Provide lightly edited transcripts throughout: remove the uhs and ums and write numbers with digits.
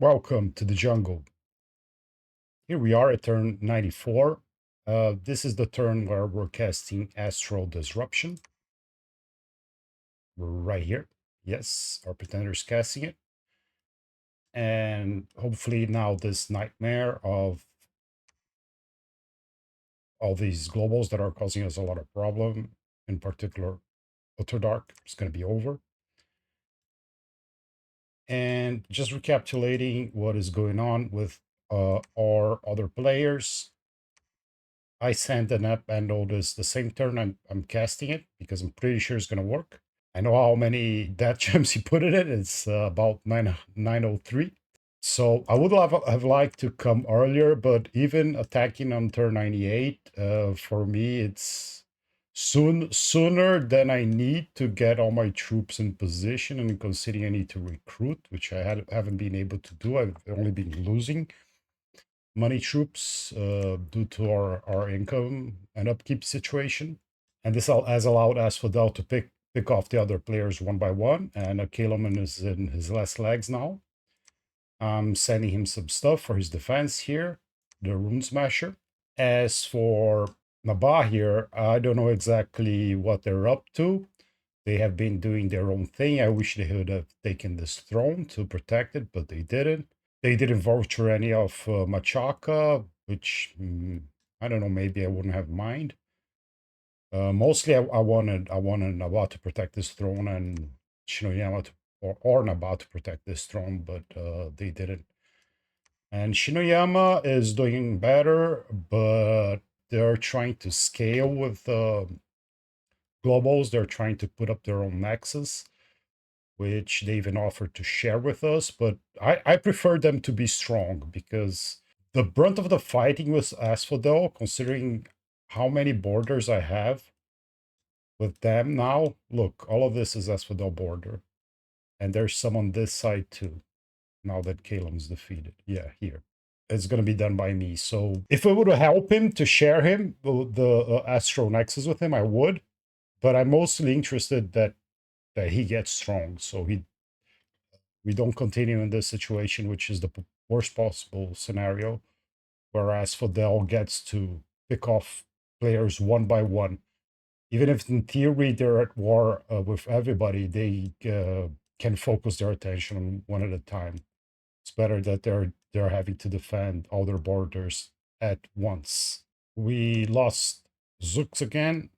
Welcome to the jungle. Here we are at turn 94. This is the turn where we're casting Astral Disruption. We're right here. Yes, our pretender's casting it. And hopefully now this nightmare of all these globals that are causing us a lot of problem, in particular Utterdark, is going to be over. And just recapitulating what is going on with our other players. I sent an up and noticed the same turn I'm casting it because I'm pretty sure it's going to work. I know how many death gems he put in it. It's about 903. So I would have liked to come earlier, but even attacking on turn 98, for me, it's sooner than I need to get all my troops in position, and considering I need to recruit, which I haven't been able to do. I've only been losing money troops due to our income and upkeep situation. And this has allowed Asphodel to pick off the other players one by one. And Caelum is in his last legs now. I'm sending him some stuff for his defense here, the Rune Smasher. As for Mabakiel, I don't know exactly what they're up to. They have been doing their own thing. I wish they would have taken this throne to protect it, but they didn't. They didn't voucher any of Machaka, which I don't know. Maybe I wouldn't have mind. Mostly, I wanted Nabat to protect this throne and Shinoyama or Nabat to protect this throne, but they didn't. And Shinoyama is doing better, but they're trying to scale with globals. They're trying to put up their own nexus, which they even offered to share with us. But I prefer them to be strong because the brunt of the fighting with Asphodel, considering how many borders I have with them now. Look, all of this is Asphodel border. And there's some on this side too, now that Caelum's defeated. Yeah, here. It's going to be done by me. So if it would help him to share him, the Astro Nexus with him, I would. But I'm mostly interested that he gets strong. So we don't continue in this situation, which is the worst possible scenario, whereas Fidel gets to pick off players one by one. Even if in theory they're at war with everybody, they can focus their attention on one at a time. It's better that they're having to defend all their borders at once. We lost Zooks again,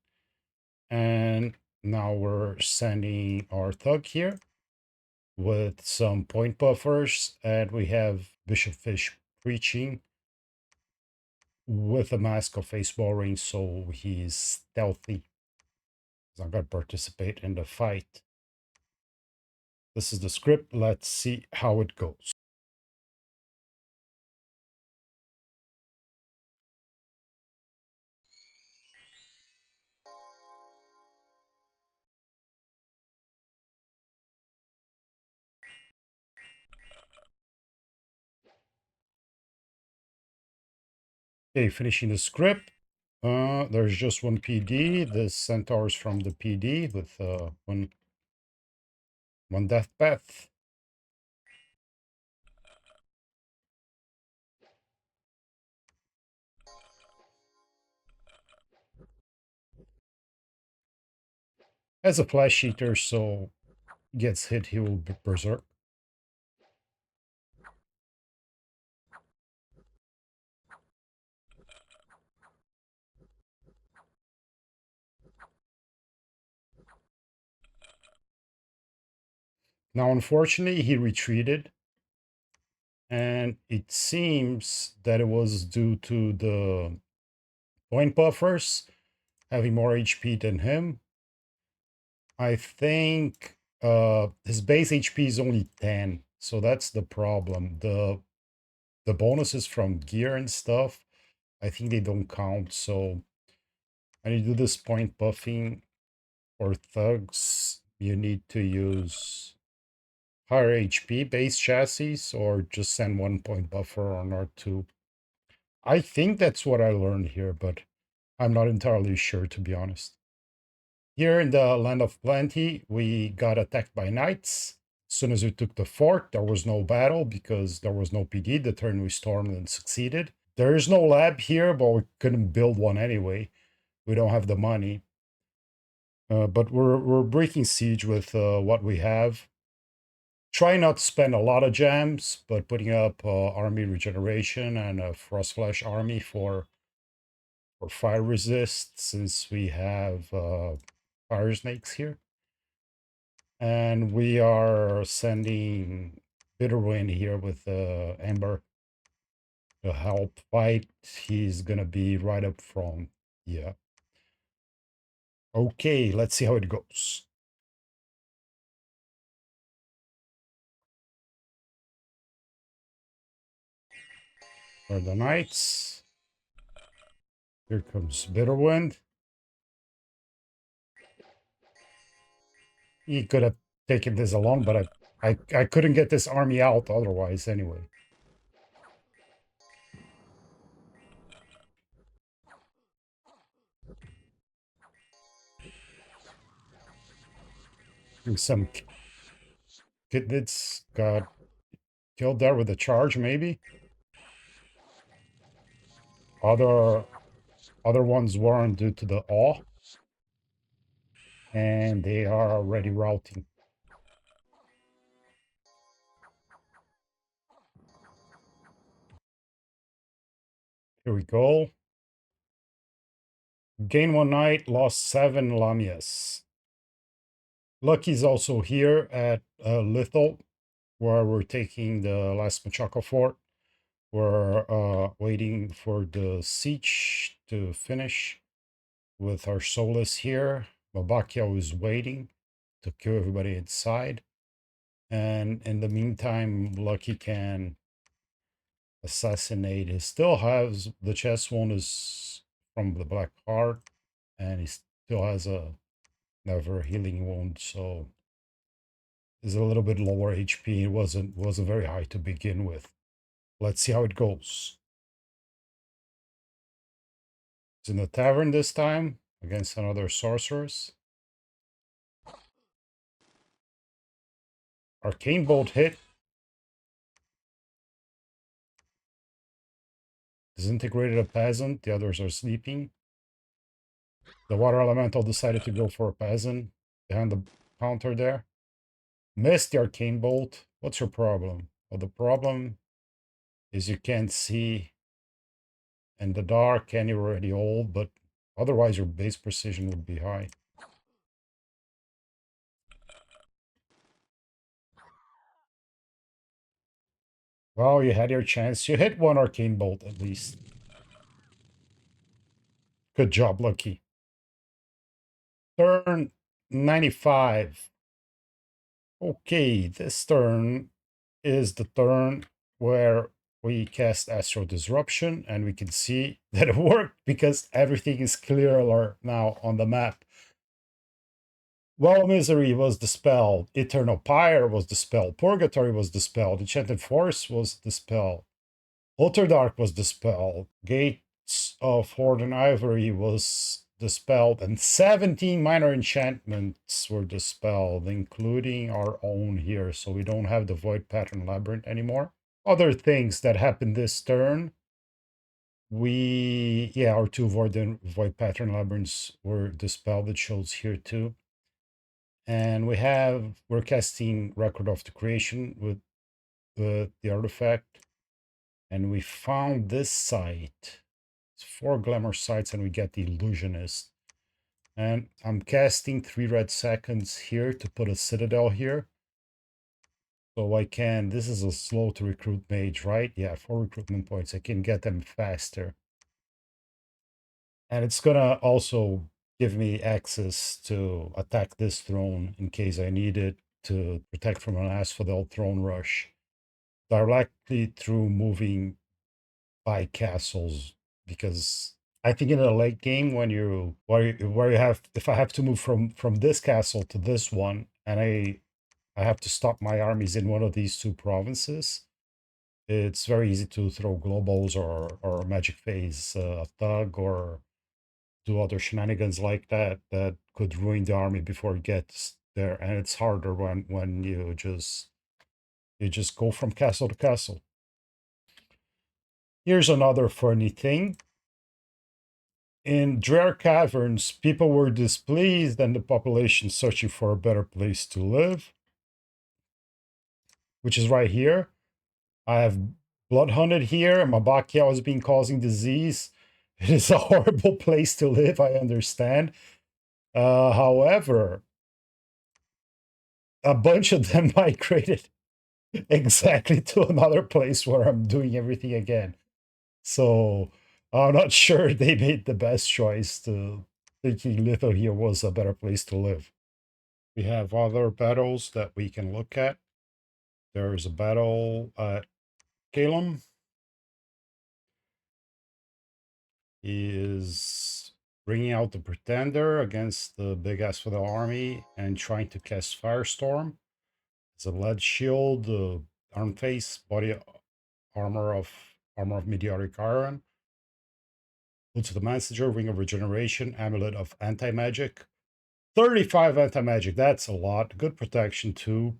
and now we're sending our thug here with some point buffers, and we have Bishop Fish preaching with a mask of face boring, so he's stealthy. He's not going to participate in the fight. This is the script. Let's see how it goes. Okay, finishing the script. There's just one PD. The centaur's from the PD with one death path. As a flesh eater, so gets hit, he will be berserk. Now, unfortunately, he retreated, and it seems that it was due to the point buffers having more HP than him. I think his base HP is only 10, so that's the problem. The bonuses from gear and stuff, I think they don't count, so when you do this point buffing for thugs, you need to use higher HP base chassis or just send 1 point buffer on R2. I think that's what I learned here, but I'm not entirely sure, to be honest. Here in the Land of Plenty, we got attacked by knights. As soon as we took the fort, there was no battle because there was no PD. The turn we stormed and succeeded. There is no lab here, but we couldn't build one anyway. We don't have the money. But we're breaking siege with what we have. Try not to spend a lot of gems, but putting up army regeneration and a frost flash army for fire resist, since we have fire snakes here. And we are sending Bitterwind here with Ember to help fight. He's gonna be right up front. Yeah. Okay, let's see how it goes. For the knights. Here comes Bitterwind. He could have taken this alone, but I couldn't get this army out otherwise anyway. And some kidnits got killed there with a charge, maybe. Other ones weren't due to the awe. And they are already routing. Here we go. Gain 1 knight, lost 7 lamias. Lucky's also here at Lithal, where we're taking the last Machaka fort. We're waiting for the siege to finish with our Solus here. Mabakiel is waiting to kill everybody inside. And in the meantime, Lucky can assassinate. He still has the chest wound is from the Black Heart, and he still has a never healing wound, so is a little bit lower HP. It wasn't very high to begin with. Let's see how it goes. It's in the tavern this time against another sorceress. Arcane Bolt hit. Disintegrated a peasant. The others are sleeping. The water elemental decided to go for a peasant behind the counter there. Missed the Arcane Bolt. What's your problem? Well, the problem is you can't see in the dark and you're already old, but otherwise your base precision would be high. Well, you had your chance. You hit one Arcane Bolt at least. Good job, Lucky. Turn 95. Okay, this turn is the turn where we cast Astral Disruption, and we can see that it worked because everything is clearer now on the map. Well, Misery was dispelled, Eternal Pyre was dispelled, Purgatory was dispelled, Enchanted Forests was dispelled, Utterdark was dispelled, Gates of Horde and Ivory was dispelled, and 17 minor enchantments were dispelled, including our own here, so we don't have the Void Pattern Labyrinth anymore. Other things that happened this turn, our 2 Void Pattern Labyrinths were dispelled. It shows here too. And we're casting Record of the Creation with the artifact. And we found this site. It's 4 glamour sites, and we get the Illusionist. And I'm casting 3 red seconds here to put a citadel here. So I can, this is a slow to recruit mage, right? Yeah, 4 recruitment points. I can get them faster. And it's gonna also give me access to attack this throne in case I need it to protect from an Asphodel throne rush directly through moving by castles, because I think in a late game when where you have, if I have to move from this castle to this one, and I have to stop my armies in one of these 2 provinces, it's very easy to throw globals or magic phase thug or do other shenanigans like that that could ruin the army before it gets there, and it's harder when you just go from castle to castle. Here's another funny thing. In Drear Caverns, people were displeased and the population searching for a better place to live, which is right here. I have blood hunted here. Mabakiel has been causing disease. It is a horrible place to live, I understand. However, a bunch of them migrated exactly to another place where I'm doing everything again. So I'm not sure they made the best choice to thinking Litho here was a better place to live. We have other battles that we can look at. There's a battle at Caelum. He is bringing out the Pretender against the big Asphodel army and trying to cast Firestorm. It's a lead shield, arm face, body armor of meteoric iron. Boots of the Messenger, Ring of Regeneration, Amulet of Anti-Magic. 35 anti-magic, that's a lot. Good protection too.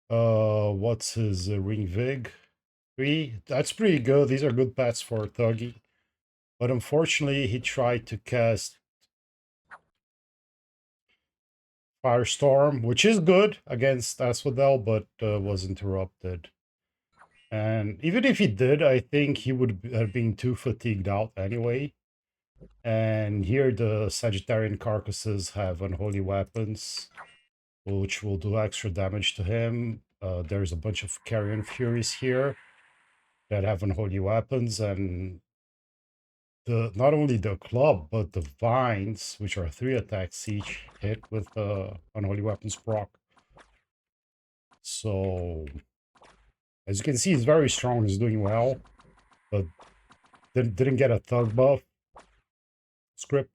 What's his Ring Vig? 3. That's pretty good. These are good pets for Thuggy. But unfortunately, he tried to cast Firestorm, which is good against Asphodel, but was interrupted. And even if he did, I think he would have been too fatigued out anyway. And here the Sagittarian carcasses have unholy weapons, which will do extra damage to him. There's a bunch of Carrion Furies here that have unholy weapons, and not only the club, but the vines, which are 3 attacks each, hit with unholy weapons proc. So, as you can see, he's very strong, he's doing well, but didn't get a thug buff script,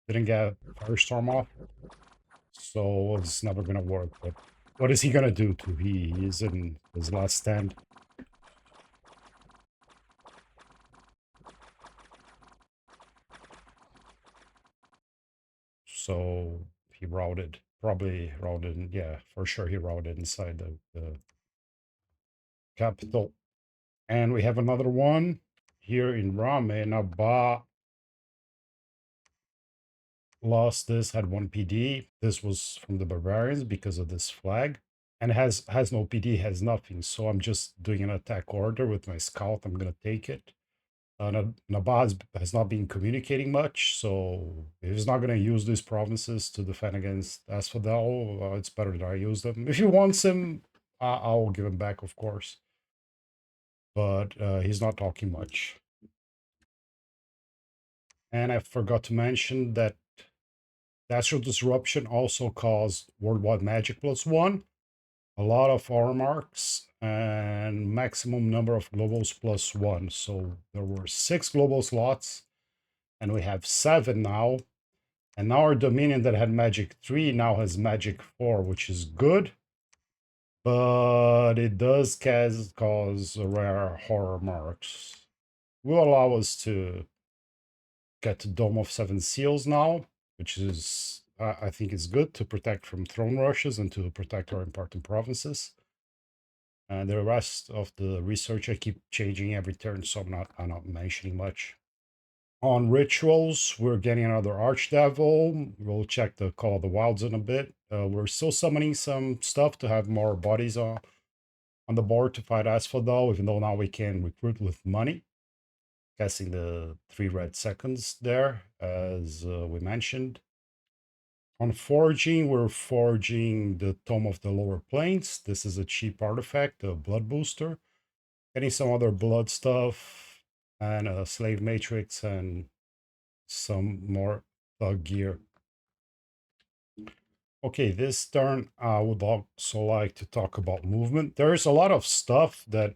didn't get Firestorm off, so it's never gonna work. But what is he gonna do to he's in his last stand? So he routed, probably routed, yeah, for sure he routed inside the capital. And we have another one here in Rame. Naba lost this, had 1 PD. This was from the Barbarians because of this flag. And has no PD, has nothing. So I'm just doing an attack order with my scout. I'm going to take it. Naba has not been communicating much, so if he's not going to use these provinces to defend against Asphodel, it's better that I use them. If he wants him, I'll give him back, of course. But he's not talking much. And I forgot to mention that Astral Disruption also caused Worldwide Magic +1, a lot of aura marks, and maximum number of globals +1. So there were 6 global slots, and we have 7 now. And now our Dominion that had Magic 3 now has Magic 4, which is good. But it does cause rare horror marks. Will allow us to get to Dome of 7 Seals now, which is, I think is good to protect from throne rushes and to protect our important provinces. And the rest of the research I keep changing every turn, so I'm not mentioning much. On rituals, we're getting another Archdevil. We'll check the Call of the Wilds in a bit. We're still summoning some stuff to have more bodies on the board to fight Asphodel, even though now we can recruit with money. Guessing the 3 red seconds there, as we mentioned. On forging, we're forging the Tome of the Lower Plains. This is a cheap artifact, a blood booster. Getting some other blood stuff, and a slave matrix, and some more thug gear. Okay, this turn I would also like to talk about movement. There's a lot of stuff that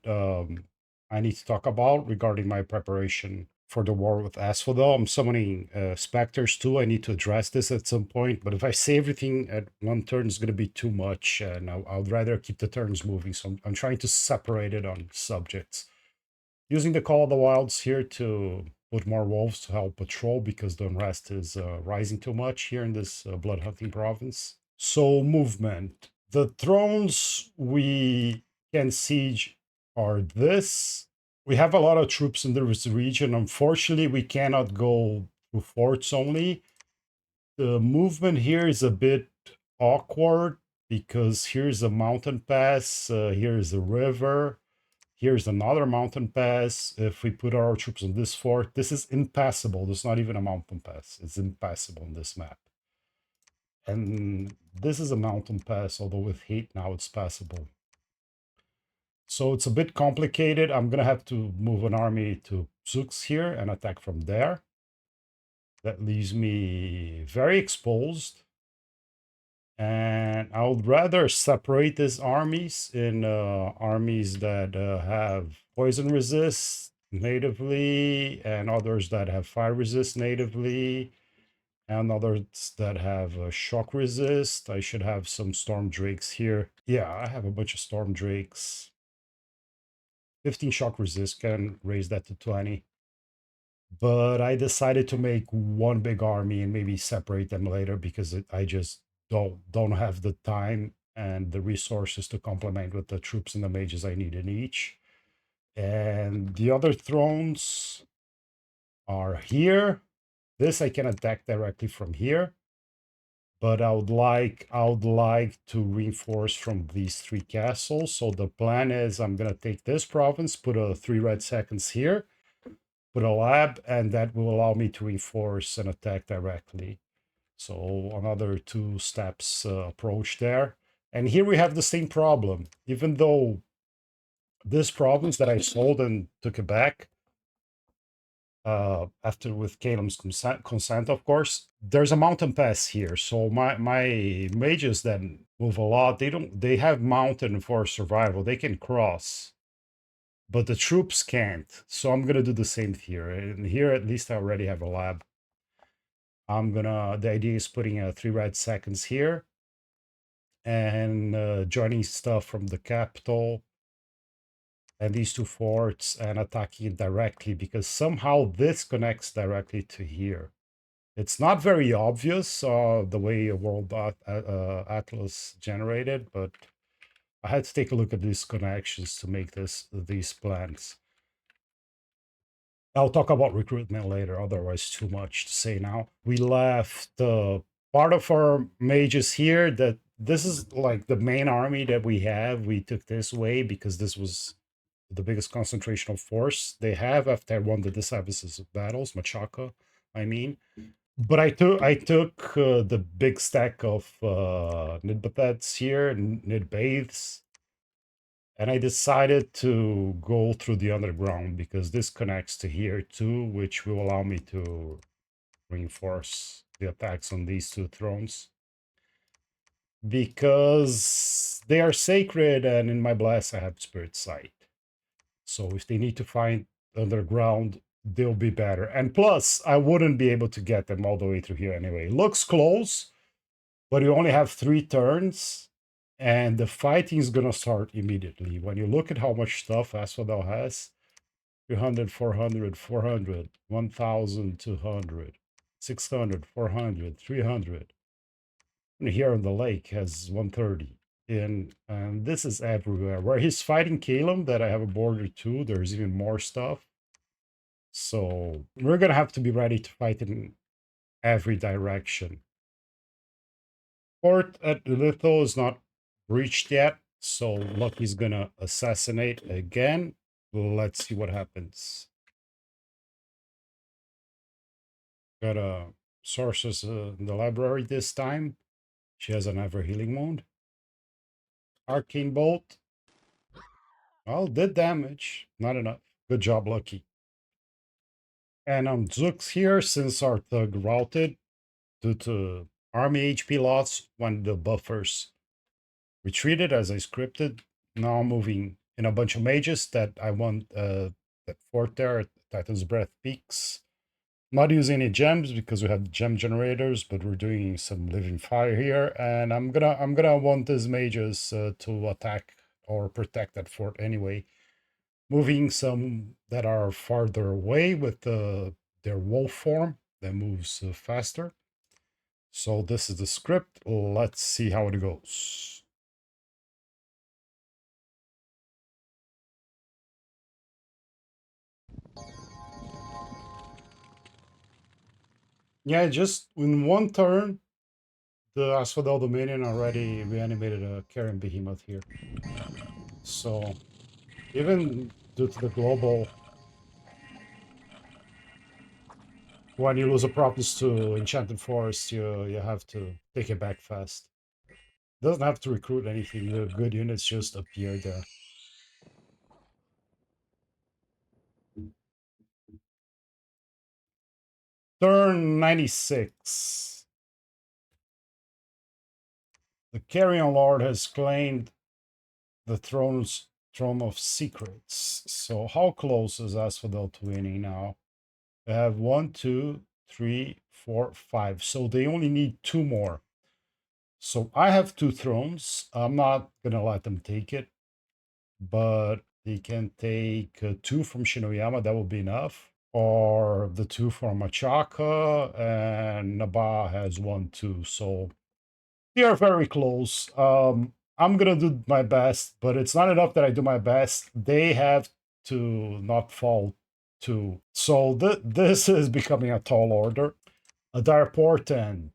I need to talk about regarding my preparation for the war with Asphodel. I'm summoning spectres too. I need to address this at some point, but if I say everything at one turn, it's going to be too much, and I would rather keep the turns moving. So I'm trying to separate it on subjects. Using the Call of the Wilds here to put more wolves to help patrol because the unrest is rising too much here in this blood hunting province. So movement. The thrones we can siege are this. We have a lot of troops in this region. Unfortunately, we cannot go through forts only. The movement here is a bit awkward because here's a mountain pass, here's a river, here's another mountain pass. If we put our troops on this fort, this is impassable. There's not even a mountain pass. It's impassable on this map. And this is a mountain pass, although with heat now it's passable. So it's a bit complicated. I'm going to have to move an army to Zux here and attack from there. That leaves me very exposed. And I would rather separate these armies in armies that have poison resist natively, and others that have fire resist natively, and others that have shock resist. I should have some storm drakes here. Yeah, I have a bunch of storm drakes. 15 shock resist, can raise that to 20. But I decided to make one big army and maybe separate them later because I just don't have the time and the resources to complement with the troops and the mages I need in each. And the other thrones are here. This I can attack directly from here, but I would like to reinforce from these three castles. So the plan is I'm gonna take this province, put a 3 red seconds here, put a lab, and that will allow me to reinforce and attack directly. So another 2 steps approach there. And here we have the same problem. Even though this province that I sold and took it back, after with Caelum's consent, of course, there's a mountain pass here. So my mages that move a lot, they have mountain for survival. They can cross, but the troops can't. So I'm gonna do the same here. And here at least I already have a lab. The idea is putting 3 red seconds here and joining stuff from the capital and these 2 forts and attacking it directly because somehow this connects directly to here. It's not very obvious the way a world atlas generated, but I had to take a look at these connections to make these plans. I'll talk about recruitment later, otherwise too much to say now. We left part of our mages here. That this is like the main army that we have. We took this way because this was the biggest concentration of force they have after I won the decisive battles, Machaka, I mean. But I took the big stack of Nidbatets here, Nidbathes, and I decided to go through the underground because this connects to here too, which will allow me to reinforce the attacks on these 2 thrones. Because they are sacred, and in my blast I have Spirit Sight. So if they need to find underground, they'll be better. And plus, I wouldn't be able to get them all the way through here anyway. Looks close, but you only have 3 turns, and the fighting is gonna start immediately. When you look at how much stuff Asphodel has, 300, 400, 400, 1,200, 600, 400, 300. And here on the lake has 130. And this is everywhere. Where he's fighting Caelum, that I have a border too, there's even more stuff. So we're gonna have to be ready to fight in every direction. Fort at Litho is not breached yet, so Lucky's gonna assassinate again. Let's see what happens. Got a sources in the library this time. She has an ever healing wound. Arcane bolt. Well, did damage. Not enough. Good job, Lucky. And on Zux here, since our thug routed due to army HP loss when the buffers retreated as I scripted. Now I'm moving in a bunch of mages that I want that fort there at Titan's Breath Peaks. Not using any gems because we have gem generators, but we're doing some living fire here, and I'm gonna want these mages to attack or protect that fort anyway. Moving some that are farther away with their wolf form that moves faster. So this is the script. Let's see how it goes. Yeah, just in one turn, the Asphodel Dominion already reanimated a carrion behemoth here. So even due to the global, when you lose a province to Enchanted Forests, you have to take it back fast. Doesn't have to recruit anything. The good units just appear there. Turn 96. The Carrion Lord has claimed the throne of secrets. So how close is Asphodel to winning now? They have 1, 2, 3, 4, 5. So they only need 2 more. So I have 2 thrones. I'm not gonna let them take it, but they can take 2 from Shinoyama. That will be enough. Or the 2 from Machaka, and Naba has 1 too. So they are very close. I'm gonna do my best, but it's not enough that I do my best. They have to not fall too. So this is becoming a tall order. A dire portent.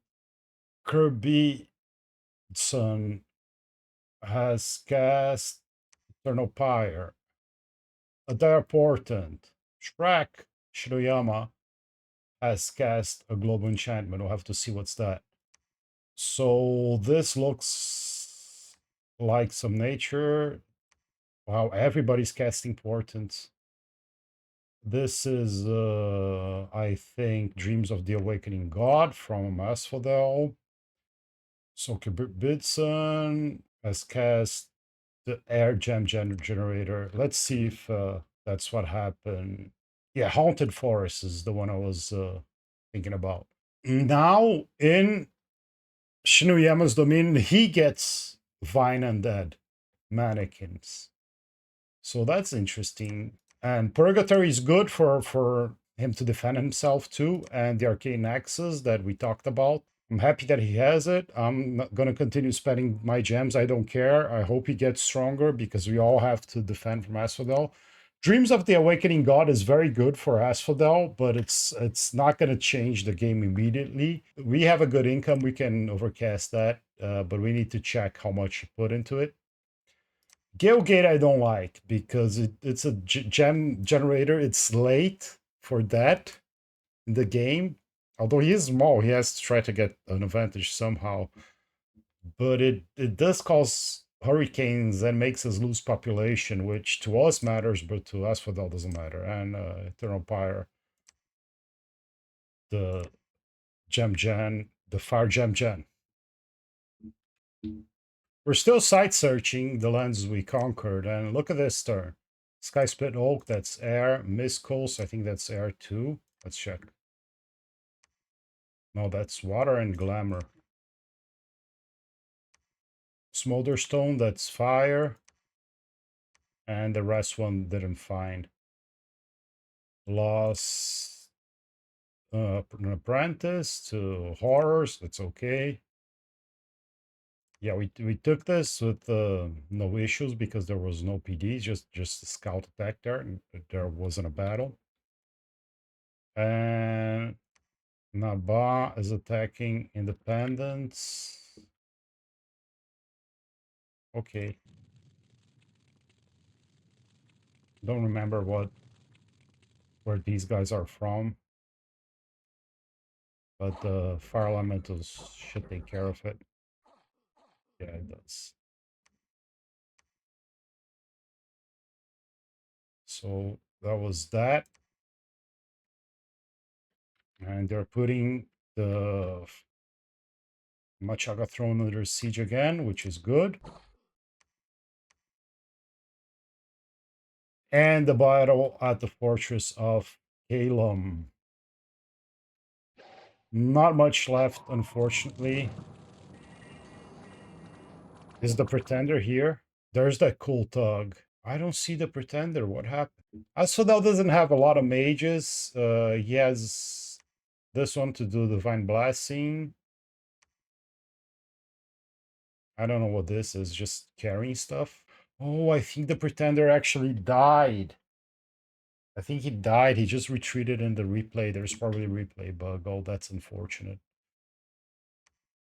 Kirby Sun has cast Eternal Pyre. A dire portent. Shrek Shinoyama has cast a global enchantment. We'll have to see what's that. So this looks like some nature. Wow, everybody's casting portents. This is, I think, Dreams of the Awakening God from Asphodel. So Kibitson has cast the air gem generator. Let's see if that's what happened. Yeah, Haunted Forest is the one I was thinking about. Now in Shinuyama's Dominion, he gets Vine Undead mannequins. So that's interesting. And Purgatory is good for him to defend himself too, and the Arcane Axes that we talked about. I'm happy that he has it. I'm not gonna continue spending my gems. I don't care. I hope he gets stronger because we all have to defend from Asphodel. Dreams of the Awakening God is very good for Asphodel, but it's not going to change the game immediately. We have a good income. We can overcast that, but we need to check how much you put into it. Galegate I don't like because it's a gem generator. It's late for that in the game. Although he is small, he has to try to get an advantage somehow. But it does cause hurricanes and makes us lose population, which to us matters, but to Asphodel doesn't matter. And Eternal Pyre, the Gem Gen, the Fire Gem Gen. We're still site searching the lands we conquered, and look at this turn. Sky Split Oak, that's air. Mist Coast, I think that's air too. Let's check. No, that's water and glamour. Smolder Stone, that's fire. And the rest one didn't find. Lost an apprentice to horrors, that's okay. Yeah, we took this with no issues because there was no PD, just a scout attack there, and there wasn't a battle. And Naba is attacking independents. Okay. Don't remember where these guys are from, but the fire elementals should take care of it. Yeah, it does. So that was that. And they're putting the Machaka throne under siege again, which is good. And the battle at the fortress of Caelum. Not much left, unfortunately. Is the pretender here? There's that cool tug. I don't see the pretender. What happened? Asphodel doesn't have a lot of mages. He has this one to do divine blessing. I don't know what this is, just carrying stuff. Oh, I think the pretender actually died. I think he died. He just retreated in the replay. There's probably a replay bug. Oh, that's unfortunate.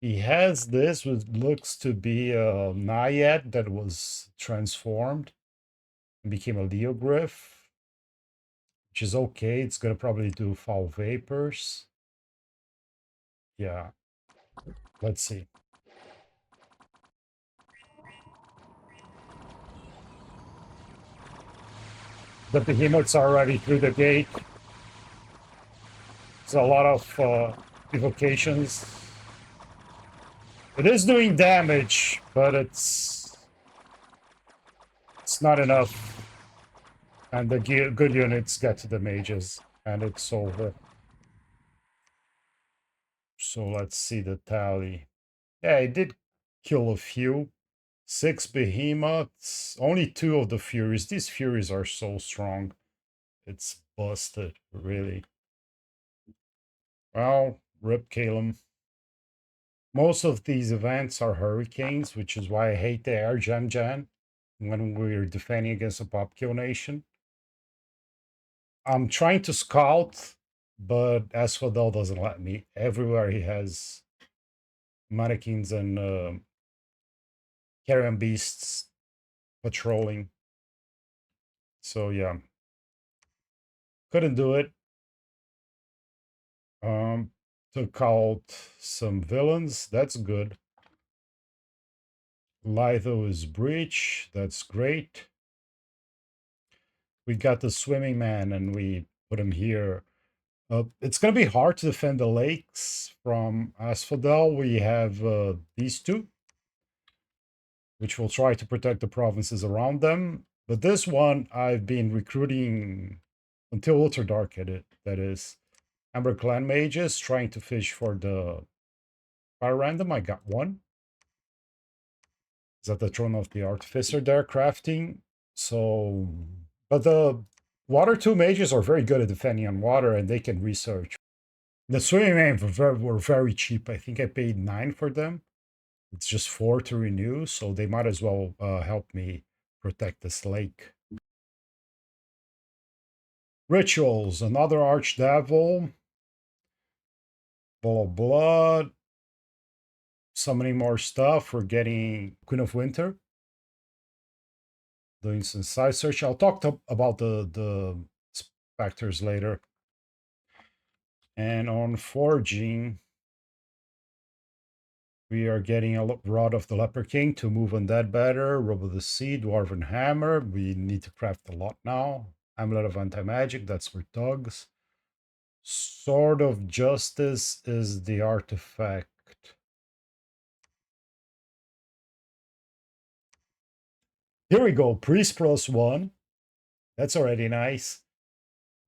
He has this, which looks to be a Naiad that was transformed and became a Leogryph, which is okay. It's gonna probably do foul vapors. Yeah, let's see. The behemoths are already through the gate. There's a lot of evocations. It is doing damage, but it's not enough. And the good units get to the mages, and it's over. So let's see the tally. Yeah, it did kill a few. 6 behemoths, only 2 of the furies. These furies are so strong. It's busted, really. Well, rip Caelum. Most of these events are hurricanes, which is why I hate the air Jan when we're defending against a Mabakiel nation. I'm trying to scout, but Asphodel doesn't let me. Everywhere he has mannequins and carrion beasts patrolling. So yeah, couldn't do it. Took out some villains. That's good. Litho is breach. That's great. We got the swimming man and we put him here. It's going to be hard to defend the lakes from Asphodel. We have these two, which will try to protect the provinces around them. But this one, I've been recruiting until Utterdark at it. That is, Amber Clan mages trying to fish for the fire random. I got one. Is at the throne of the artificer there crafting. So, but the water 2 mages are very good at defending on water, and they can research. The swimming men were very cheap. I think I paid 9 for them. It's just 4 to renew, so they might as well help me protect this lake. Rituals, another archdevil, ball of blood, summoning more stuff. We're getting Queen of Winter, doing some side search. I'll talk about the spectres later. And on forging, we are getting a Rod of the Leper King to move on that better. Robe of the Sea, Dwarven Hammer. We need to craft a lot now. Amulet of Anti-Magic, that's for thugs. Sword of Justice is the artifact. Here we go, Priest +1. That's already nice.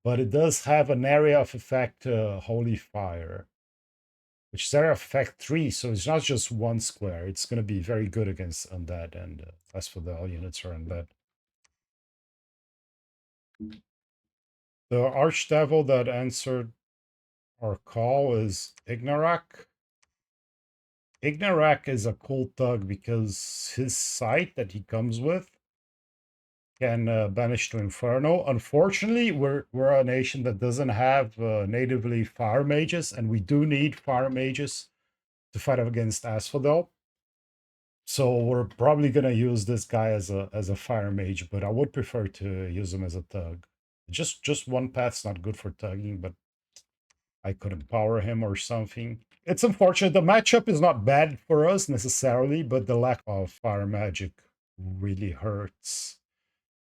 But it does have an area of effect, Holy Fire, which is area of effect 3, so it's not just 1 square. It's going to be very good against undead, and Asphodel units are undead. The archdevil that answered our call is Ignarak. Ignarak is a cool thug because his sight that he comes with can banish to Inferno. Unfortunately, we're a nation that doesn't have natively fire mages, and we do need fire mages to fight against Asphodel. So we're probably gonna use this guy as a fire mage, but I would prefer to use him as a thug. Just one path's not good for thugging, but I could empower him or something. It's unfortunate. The matchup is not bad for us necessarily, but the lack of fire magic really hurts.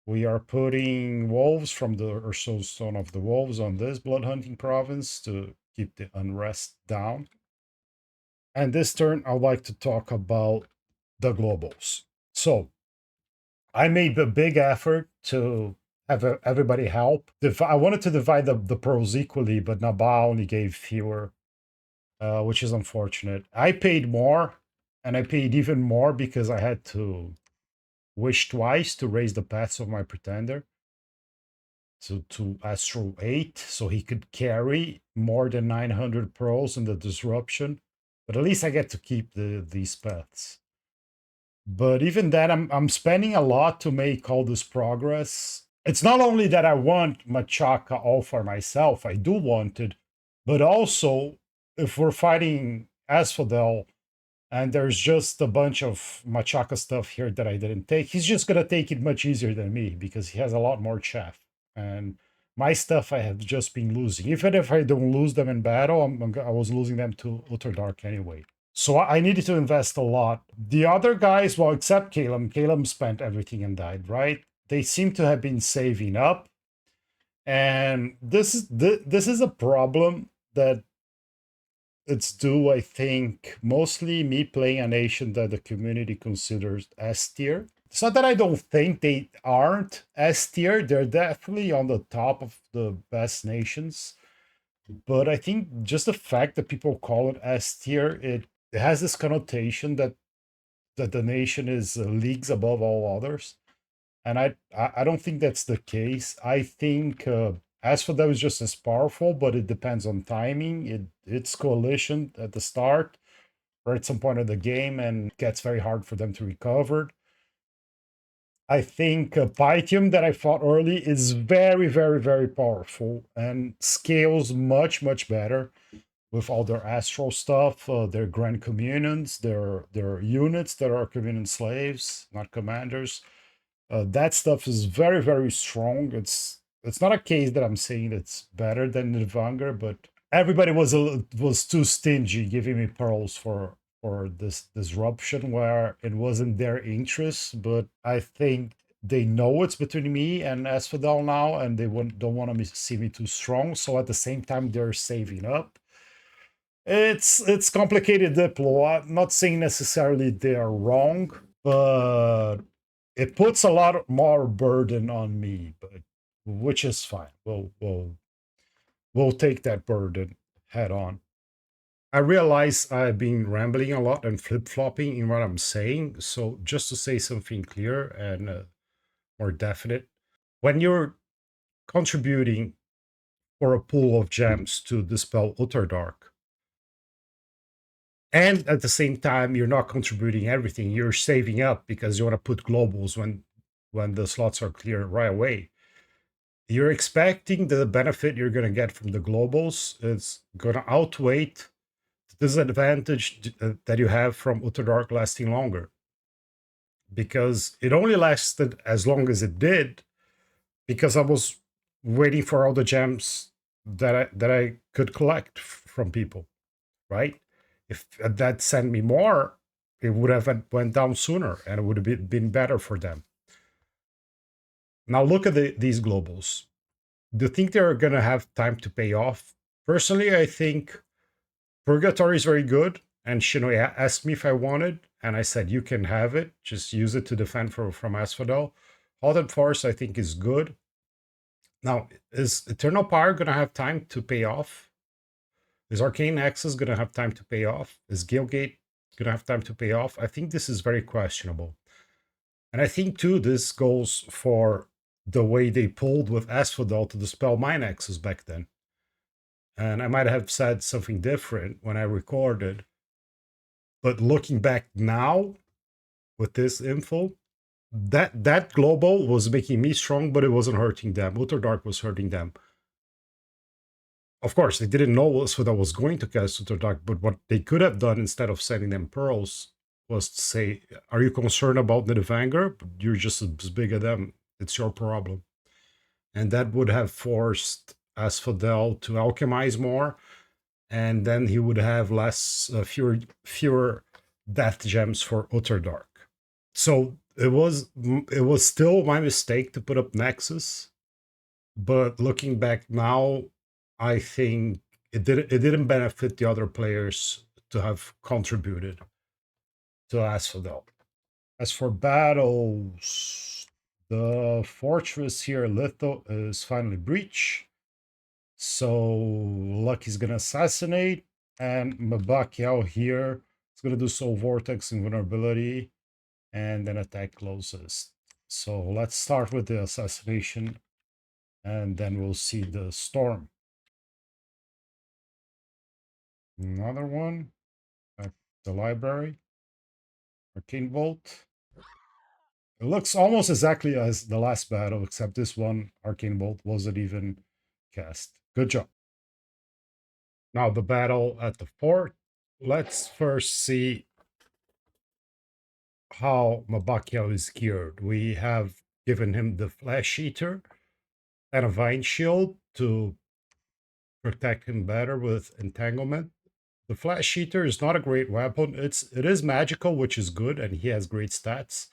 We are putting wolves from the Ursul Stone of the Wolves on this blood hunting province to keep the unrest down. And this turn, I'd like to talk about the globals. So I made a big effort to have everybody help. I wanted to divide the pros equally, but Naba only gave fewer, which is unfortunate. I paid more, and I paid even more because I had to wish twice to raise the paths of my pretender to Astral 8, so he could carry more than 900 pearls in the disruption. But at least I get to keep these paths. But even then, I'm spending a lot to make all this progress. It's not only that I want Machaka all for myself, I do want it, but also if we're fighting Asphodel and there's just a bunch of Machaka stuff here that I didn't take, he's just gonna take it much easier than me because he has a lot more chaff. And my stuff I have just been losing. Even if I don't lose them in battle, I was losing them to Utterdark anyway. So I needed to invest a lot. The other guys, well, except Caelum spent everything and died, right? They seem to have been saving up. And this is a problem that it's due, I think, mostly me playing a nation that the community considers S tier. It's not that I don't think they aren't S tier. They're definitely on the top of the best nations. But I think just the fact that people call it S tier, it has this connotation that the nation is leagues above all others, and I don't think that's the case. I think Asphodel is just as powerful, but it depends on timing. It's coalition at the start or at some point of the game, and it gets very hard for them to recover. I think Pythium that I fought early is very, very, very powerful and scales much better with all their astral stuff, their grand communions, their units that are communion slaves, not commanders. That stuff is very, very strong. It's not a case that I'm saying it's better than Nidavangr, but everybody was too stingy giving me pearls for this disruption where it wasn't their interest. But I think they know it's between me and Asphodel now, and they don't want to see me too strong. So at the same time, they're saving up. It's complicated diplo. I'm not saying necessarily they're wrong, but it puts a lot more burden on me, but which is fine. We'll take that burden head on. I realize I've been rambling a lot and flip-flopping in what I'm saying, so just to say something clear and more definite, when you're contributing for a pool of gems to dispel Utterdark, and at the same time you're not contributing everything, you're saving up because you want to put globals when the slots are clear right away, you're expecting the benefit you're going to get from the globals is going to outweigh the disadvantage that you have from Utterdark lasting longer, because it only lasted as long as it did because I was waiting for all the gems that I could collect from people, right? If that sent me more, it would have went down sooner and it would have been better for them. Now look at these globals. Do you think they're going to have time to pay off? Personally, I think Purgatory is very good. And Shinoi asked me if I wanted, and I said, you can have it. Just use it to defend from Asphodel. Halted Force, I think, is good. Now, is Eternal Power going to have time to pay off? Is Arcane Access going to have time to pay off? Is Guildgate going to have time to pay off? I think this is very questionable. And I think, too, this goes for the way they pulled with Asphodel to dispel Mine Access back then. And I might have said something different when I recorded. But looking back now with this info, that global was making me strong, but it wasn't hurting them. Utterdark was hurting them. Of course, they didn't know what I was going to cast Utterdark, but what they could have done instead of sending them pearls was to say, are you concerned about Nidavangr? You're just as big as them. It's your problem. And that would have forced Asphodel to alchemize more, and then he would have fewer death gems for Utterdark. So it was still my mistake to put up Nexus, but looking back now, I think it didn't benefit the other players to have contributed to Asphodel. As for battles, the fortress here, Litho, is finally breached. So Lucky's gonna assassinate, and Mabakiel here is gonna do Soul Vortex invulnerability, and then attack closest. So let's start with the assassination, and then we'll see the storm. Another one at the library. Rekindled. It looks almost exactly as the last battle, except this one, Arcane Bolt, wasn't even cast. Good job. Now the battle at the fort. Let's first see how Mabakiel is geared. We have given him the Flesh Eater and a Vine Shield to protect him better with entanglement. The Flesh Eater is not a great weapon. It is magical, which is good, and he has great stats,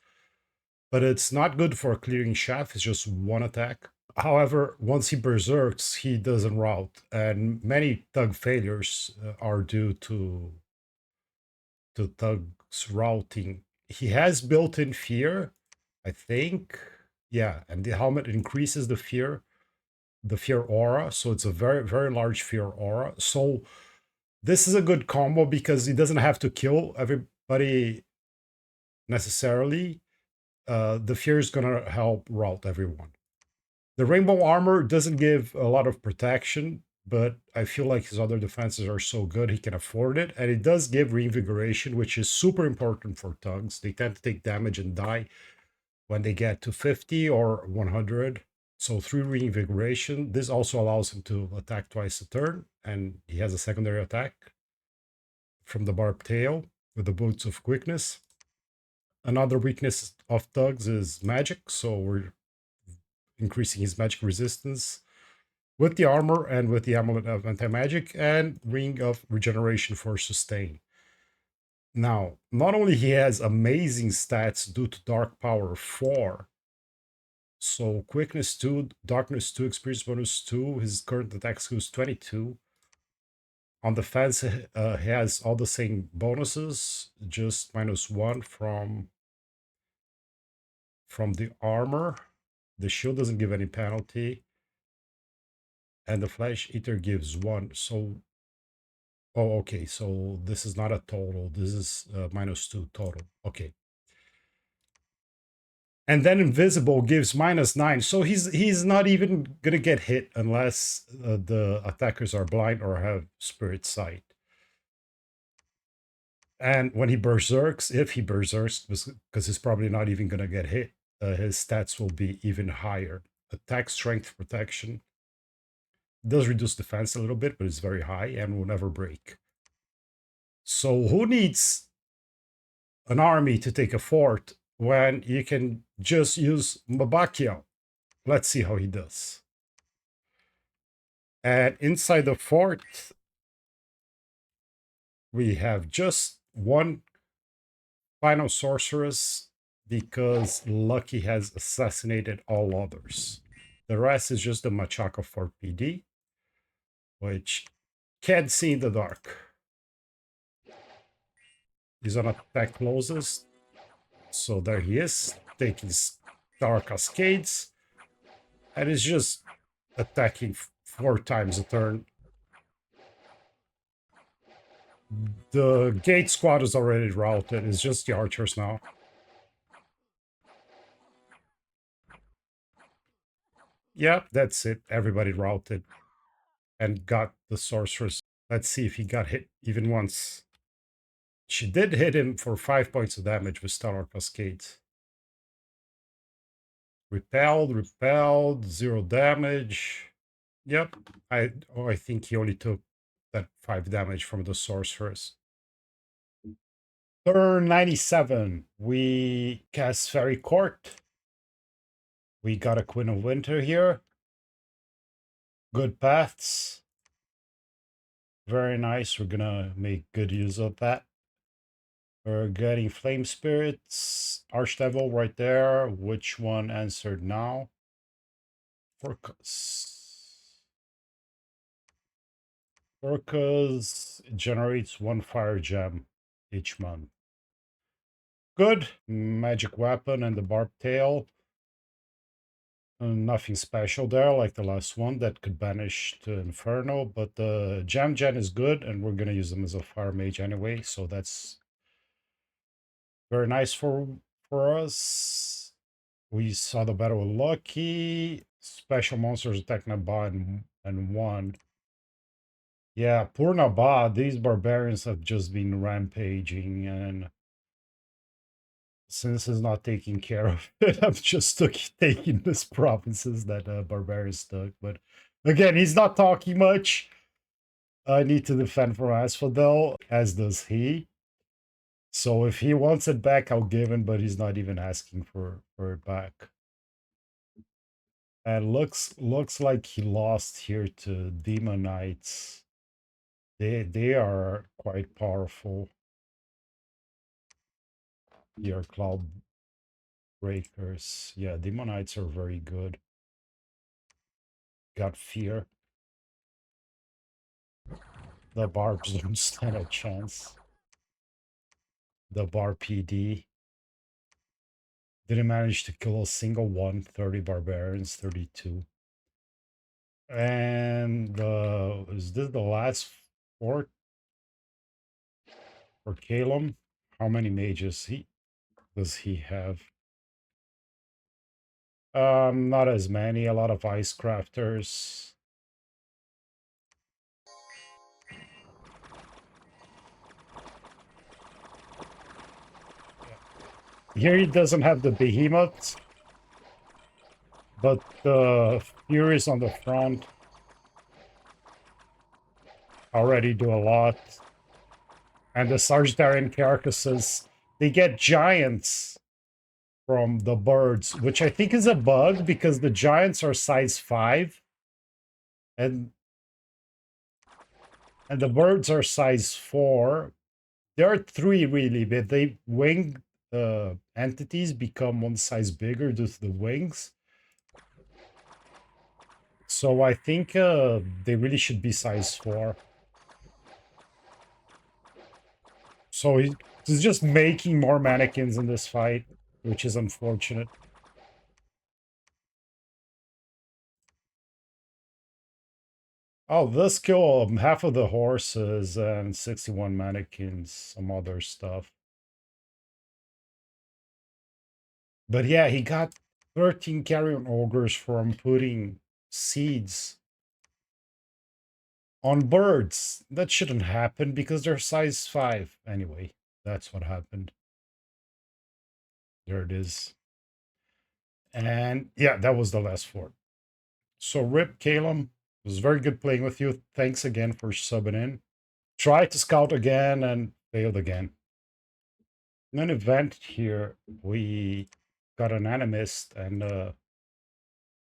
but it's not good for clearing shaft. It's just one attack. However, once he berserks, he doesn't rout, and many Thug failures are due to Thug's routing. He has built-in fear, I think. Yeah, and the helmet increases the fear aura, so it's a very, very large fear aura. So this is a good combo because he doesn't have to kill everybody necessarily. The fear is gonna help rout everyone. The rainbow armor doesn't give a lot of protection, but I feel like his other defenses are so good he can afford it. And it does give reinvigoration, which is super important for thugs. They tend to take damage and die when they get to 50 or 100. So through reinvigoration, this also allows him to attack twice a turn, and he has a secondary attack from the barbed tail with the boots of quickness. Another weakness of thugs is magic, so we're increasing his magic resistance with the armor and with the amulet of anti-magic and ring of regeneration for sustain. Now, not only he has amazing stats due to dark power 4, so quickness 2, darkness 2, experience bonus 2, his current attack skill is 22. On defense, he has all the same bonuses, just -1 from the armor. The shield doesn't give any penalty, and the Flesh Eater gives 1. So, oh, okay, so this is not a total. This is -2 total. Okay. And then Invisible gives -9. So he's not even gonna get hit unless the attackers are blind or have Spirit Sight. And when he berserks, if he berserks, because he's probably not even gonna get hit, his stats will be even higher. Attack, strength, protection. It does reduce defense a little bit, but it's very high and will never break. So who needs an army to take a fort when you can just use Mabakiel? Let's see how he does. And inside the fort, we have just one final sorceress because Lucky has assassinated all others. The rest is just the Machaka Fort PD, which can't see in the dark. He's on attack closest. So there he is, taking Dark Cascades. And is just attacking 4 times a turn. The gate squad is already routed. It's just the archers now. Yep, that's it. Everybody routed and got the sorceress. Let's see if he got hit even once. She did hit him for 5 points of damage with Stellar Cascades. Repelled, 0 damage. Yep, I think he only took that 5 damage from the sorceress. Turn 97, we cast Fairy Court. We got a Queen of Winter here. Good paths. Very nice. We're gonna make good use of that. We're getting Flame Spirits. Archdevil right there. Which one answered now? Orcas generates 1 fire gem each month. Good. Magic weapon and the barbed tail. Nothing special there like the last one that could banish to Inferno, but the Jam Gen is good and we're gonna use them as a fire mage anyway, so that's very nice for us. We saw the battle with Lucky. Special monsters attack Naba and 1. Yeah, poor Naba, these barbarians have just been rampaging and since he's not taking care of it, I'm just taking these provinces that Barbarians took. But again, he's not talking much. I need to defend from Asphodel, as does he. So if he wants it back, I'll give him, but he's not even asking for it back. And looks like he lost here to Demon Knights. They are quite powerful. Your Cloud Breakers. Yeah, Demon Knights are very good. Got Fear. The Barbs don't stand a chance. The Bar PD. Didn't manage to kill a single one. 30 Barbarians, 32. And is this the last fort for Caelum? How many mages does he have? Not as many. A lot of ice crafters. Here he doesn't have the behemoths, but the Furies on the front already do a lot. And the Sagittarian carcasses, they get giants from the birds, which I think is a bug because the giants are size 5 and the birds are size 4. There are 3 really, but they winged entities become one size bigger due to the wings. So I think they really should be size 4. So he's just making more mannequins in this fight, which is unfortunate. Oh, this kill half of the horses and 61 mannequins, some other stuff. But yeah, he got 13 carrion ogres from putting seeds on birds. That shouldn't happen because they're size 5. Anyway, that's what happened. There it is. And yeah, that was the last fort. So Rip Caelum, it was very good playing with you. Thanks again for subbing in. Tried to scout again and failed again. In an event here, we got an animist and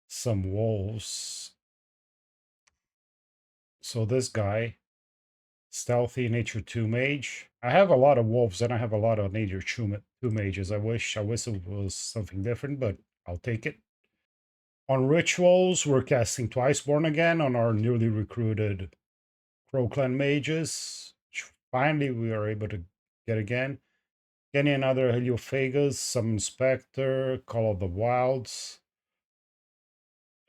some wolves. So this guy, stealthy nature 2 mage. I have a lot of wolves and I have a lot of nature 2 mages. I wish it was something different, but I'll take it. On rituals, we're casting Twiceborn again on our newly recruited Crow Clan mages. Finally, we are able to get again. Getting another Heliophagus, some Spectre, Call of the Wilds.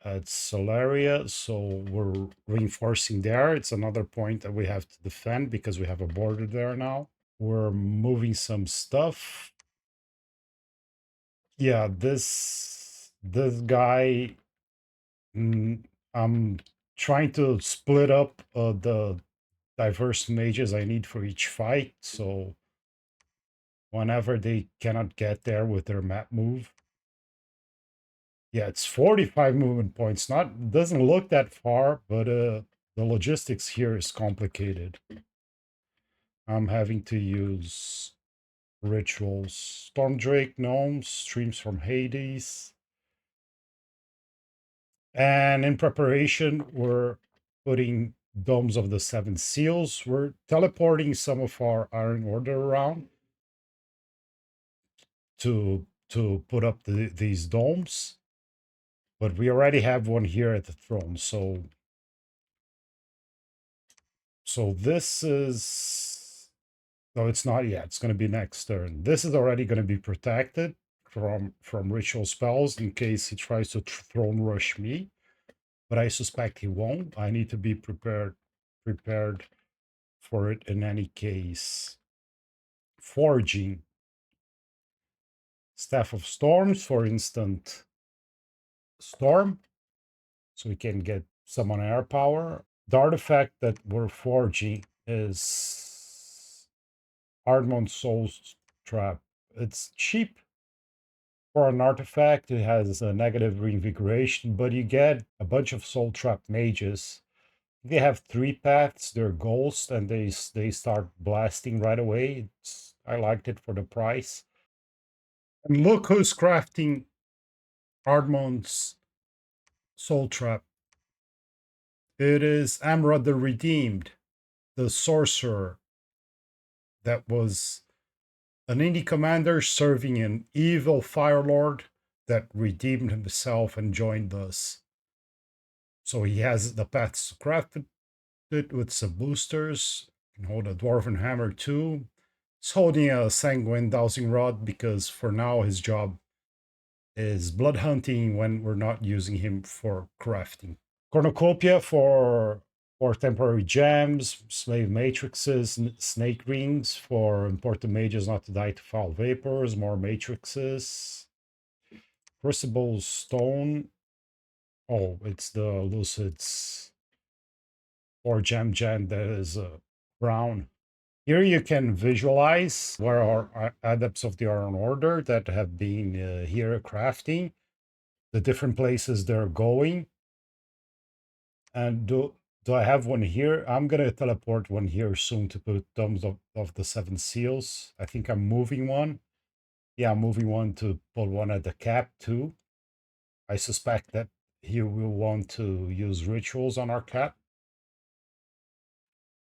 It's Solaria, so we're reinforcing there. It's another point that we have to defend because we have a border there now. We're moving some stuff. Yeah, this guy, I'm trying to split up the diverse mages I need for each fight, so whenever they cannot get there with their map move. Yeah, it's 45 movement points. Doesn't look that far, but the logistics here is complicated. I'm having to use rituals. Stormdrake, gnomes, streams from Hades. And in preparation, we're putting domes of the 7 seals. We're teleporting some of our Iron Order around to put up these domes. But we already have one here at the throne, so this is, no, it's not yet. It's going to be next turn. This is already going to be protected from ritual spells in case he tries to throne rush me, but I suspect he won't. I need to be prepared for it in any case. Forging. Staff of Storms for instant storm, so we can get summon air power. The artifact that we're forging is Ardmont Soul's Trap. It's cheap, For an artifact, it has a negative reinvigoration, but you get a bunch of soul trap mages. They have 3 paths, they're ghosts, and they start blasting right away. I liked it for the price. And look who's crafting Ardmon's soul trap. It is Amra the Redeemed, the sorcerer that was an indie commander serving an evil fire lord that redeemed himself and joined us. So he has the paths to craft it with some boosters. You can hold a dwarven hammer too. He's holding a sanguine dowsing rod because for now his job is blood hunting when we're not using him for crafting. Cornucopia for temporary gems, slave matrices, snake rings for important mages not to die to foul vapors, more matrices. Crucible stone. Oh, it's the Lucid's or gem that is brown. Here you can visualize where our adepts of the Iron Order that have been here crafting, the different places they're going. And do I have one here? I'm going to teleport one here soon to put Tomes of the Seven Seals. I think I'm moving one. Yeah, I'm moving one to put one at the cap too. I suspect that here we'll want to use rituals on our cap.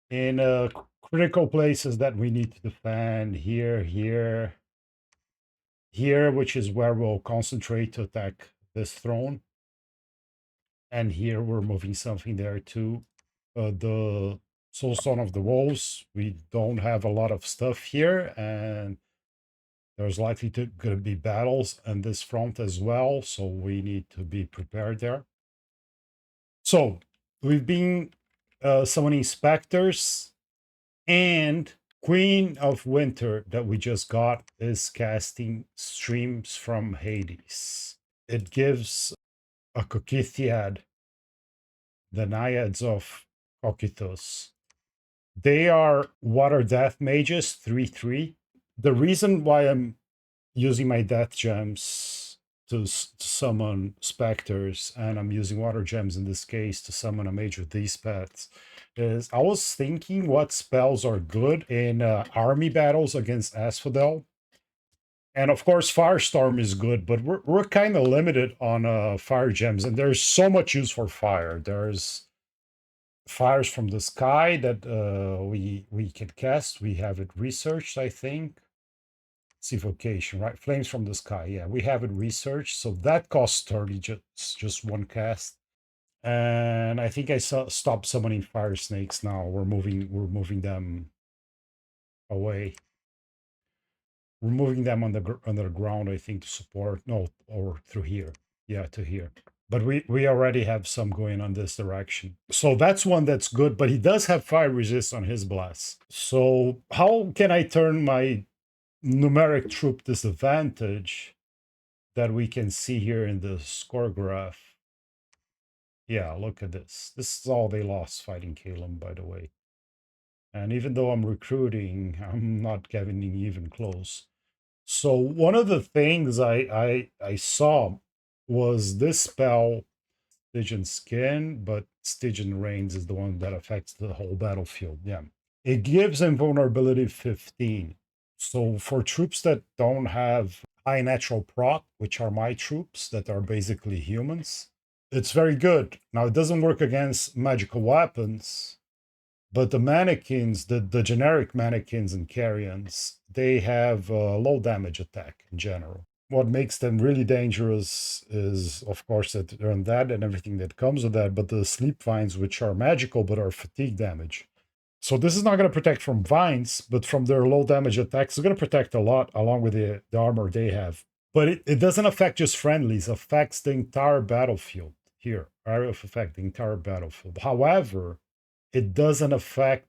In critical places that we need to defend, here, which is where we'll concentrate to attack this throne. And here we're moving something there too. The Soulstone of the Wolves, we don't have a lot of stuff here, and there's likely to gonna be battles on this front as well, so we need to be prepared there. So we've been summoning specters, and Queen of Winter that we just got is casting Streams from Hades. It gives a Cocythiad, the Naiads of Cocytus. They are Water Death Mages, 3/3. The reason why I'm using my Death Gems to summon Spectres, and I'm using Water Gems in this case to summon a mage with these pets, is I was thinking what spells are good in army battles against Asphodel. And of course, Firestorm is good, but we're kind of limited on fire gems, and there's so much use for fire. There's fires from the sky that we can cast. We have it researched, I think. It's evocation, right? Flames from the sky. Yeah, we have it researched. So that costs 30, just one cast. And I think I stopped summoning fire snakes now. We're moving them away. We're moving them on the under the ground, I think, to support. No, or through here. Yeah, to here. But we already have some going on this direction. So that's one that's good, but he does have fire resist on his blast. So how can I turn my numeric troop disadvantage that we can see here in the score graph? Yeah, look at this. This is all they lost fighting Caelum, by the way. And even though I'm recruiting, I'm not getting even close. So one of the things I saw was this spell, Stygian Skin, but Stygian Rains is the one that affects the whole battlefield. Yeah. It gives invulnerability 15. So for troops that don't have high natural proc, which are my troops that are basically humans, it's very good. Now it doesn't work against magical weapons, but the mannequins, the generic mannequins and carrions, they have low damage attack in general. What makes them really dangerous is, of course, that they're undead and everything that comes with that, but the sleep vines, which are magical but are fatigue damage. So this is not going to protect from vines, but from their low damage attacks, it's going to protect a lot along with the armor they have. But it doesn't affect just friendlies, it affects the entire battlefield here, area of effect, the entire battlefield. However, it doesn't affect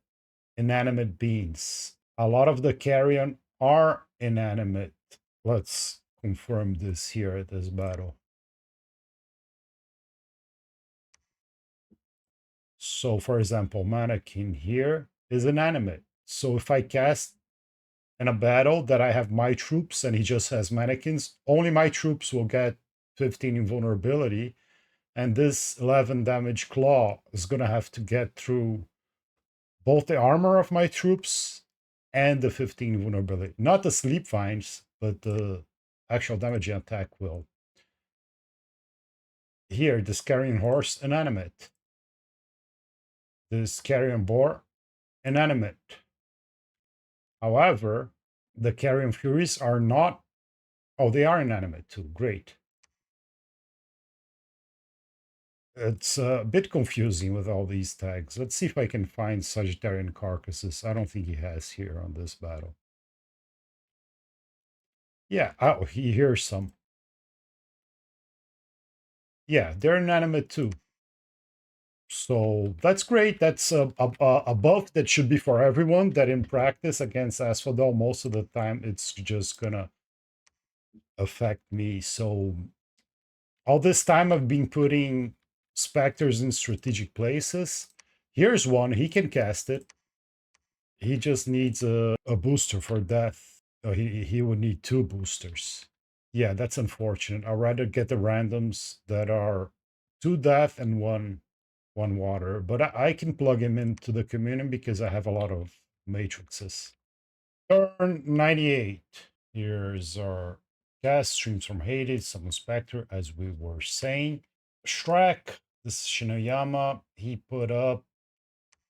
inanimate beings. A lot of the carrion are inanimate. Let's confirm this here at this battle. So, for example, mannequin here is inanimate. So if I cast in a battle that I have my troops and he just has mannequins, only my troops will get 15 invulnerability. And this 11 damage claw is going to have to get through both the armor of my troops and the 15 vulnerability. Not the sleep vines, but the actual damaging attack will. Here, this carrion horse, inanimate. This carrion boar, inanimate. However, the carrion furies are not. Oh, they are inanimate too. Great. It's a bit confusing with all these tags. Let's see if I can find Sagittarian carcasses. I don't think he has here on this battle. Yeah, oh, he hears some. Yeah, they're inanimate too. So that's great. That's a buff that should be for everyone. That in practice against Asphodel, most of the time it's just gonna affect me. So all this time I've been putting specters in strategic places. Here's one. He can cast it. He just needs a booster for death. He would need two boosters. Yeah, that's unfortunate. I'd rather get the randoms that are two death and one water, but I can plug him into the communion because I have a lot of matrices. Turn 98. Here's our cast streams from Hades, Summon Spectre, as we were saying. Shrek, this is Shinoyama. He put up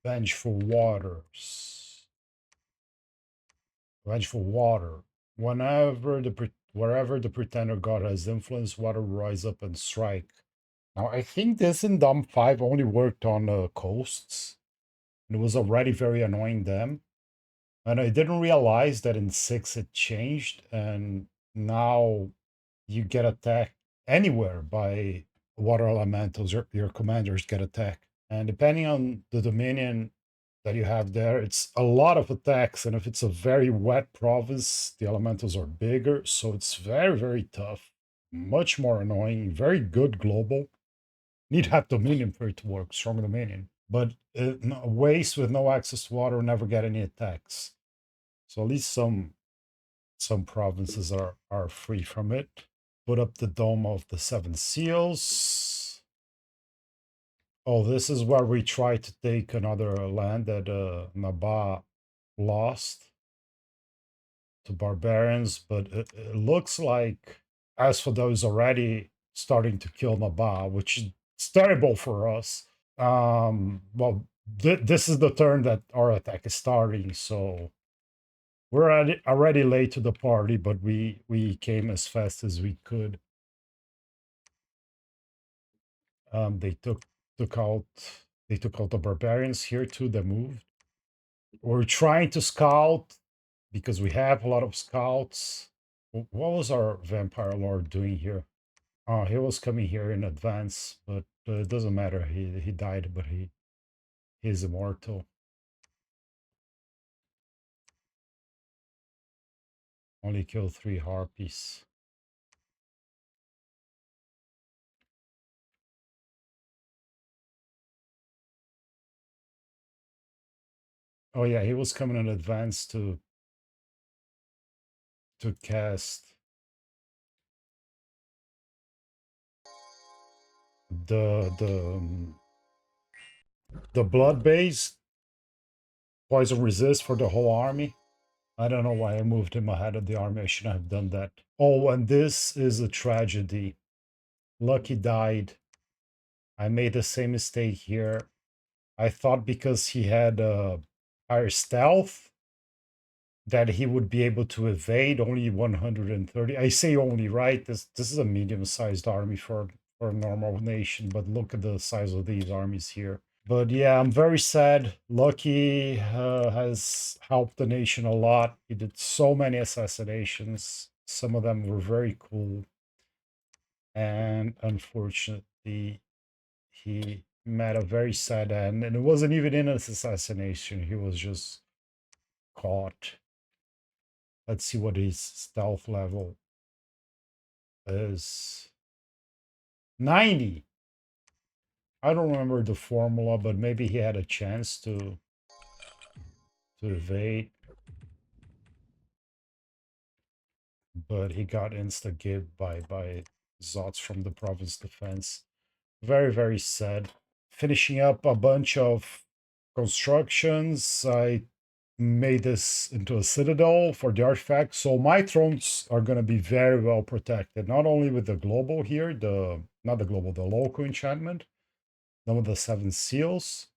Vengeful Waters. Vengeful Water. Wherever the pretender god has influence, water will rise up and strike. Now, I think this in Dom 5 only worked on coasts. And it was already very annoying them. And I didn't realize that in 6 it changed. And now you get attacked anywhere by water elementals. Your commanders get attacked. And depending on the dominion that you have there, it's a lot of attacks. And if it's a very wet province, the elementals are bigger. So it's very, very tough. Much more annoying. Very good global. Need have dominion for it to work, strong dominion. But waste with no access to water never get any attacks. So at least some provinces are free from it. Put up the dome of the seven seals. Oh, this is where we try to take another land that Naba lost to barbarians, but it looks like Asphodel is already starting to kill Naba, which is terrible for us. Well, this is the turn that our attack is starting, so we're already late to the party, but we came as fast as we could. They took out they took out the barbarians here too. They moved. We're trying to scout because we have a lot of scouts. What was our vampire lord doing here? Oh, he was coming here in advance, but it doesn't matter. He died, but he's immortal. Only killed 3 harpies. Oh yeah, he was coming in advance to cast the the blood based poison resist for the whole army. I don't know why I moved him ahead of the army. I shouldn't have done that. Oh, and this is a tragedy. Lucky died. I made the same mistake here. I thought because he had higher stealth that he would be able to evade only 130. I say only, right? This is a medium-sized army for a normal nation, but look at the size of these armies here. But yeah, I'm very sad. Lucky has helped the nation a lot. He did so many assassinations. Some of them were very cool. And unfortunately, he met a very sad end. And it wasn't even in an assassination. He was just caught. Let's see what his stealth level is. 90. I don't remember the formula, but maybe he had a chance to evade. but he got insta-gibbed by Zots from the province defense. Very, very sad. Finishing up a bunch of constructions. I made this into a citadel for the artifact. So my thrones are going to be very well protected, not only with the global here, not the global, the local enchantment, none of the 7 seals.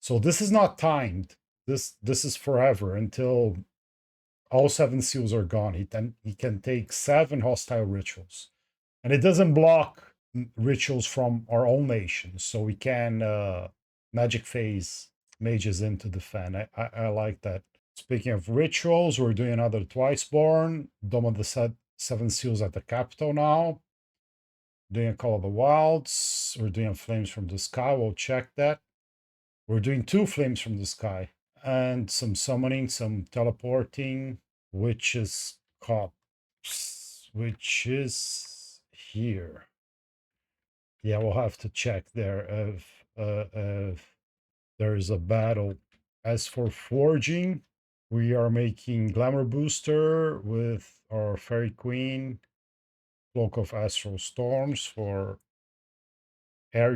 So this is not timed. This is forever until all 7 seals are gone. He can take 7 hostile rituals. And it doesn't block rituals from our own nation. So we can magic phase mages into defend. I like that. Speaking of rituals, we're doing another Twiceborn. Dome of the 7 seals at the capital now. Doing a Call of the Wilds. We're doing Flames from the Sky. We'll check that. We're doing 2 Flames from the Sky. And some summoning, some teleporting, which is cops, which is here. Yeah, we'll have to check there if there is a battle. As for forging, we are making glamour booster with our fairy queen, cloak of astral storms for air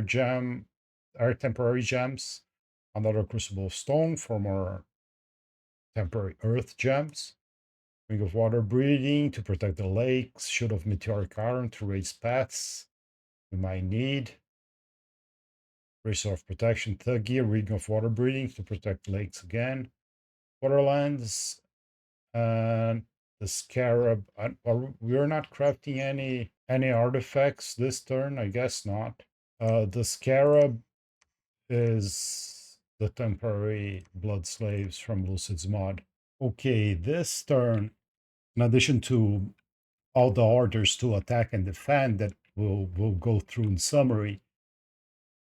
temporary gems, another crucible of stone for more temporary earth gems, ring of water breathing to protect the lakes, shield of meteoric iron to raise paths we might need, bracer of protection, Thuggy, ring of water breathing to protect lakes again, waterlands, and the scarab. We're not crafting any artifacts this turn, I guess not. The scarab is the temporary blood slaves from Lucid's mod. Okay, this turn, in addition to all the orders to attack and defend that we'll go through in summary,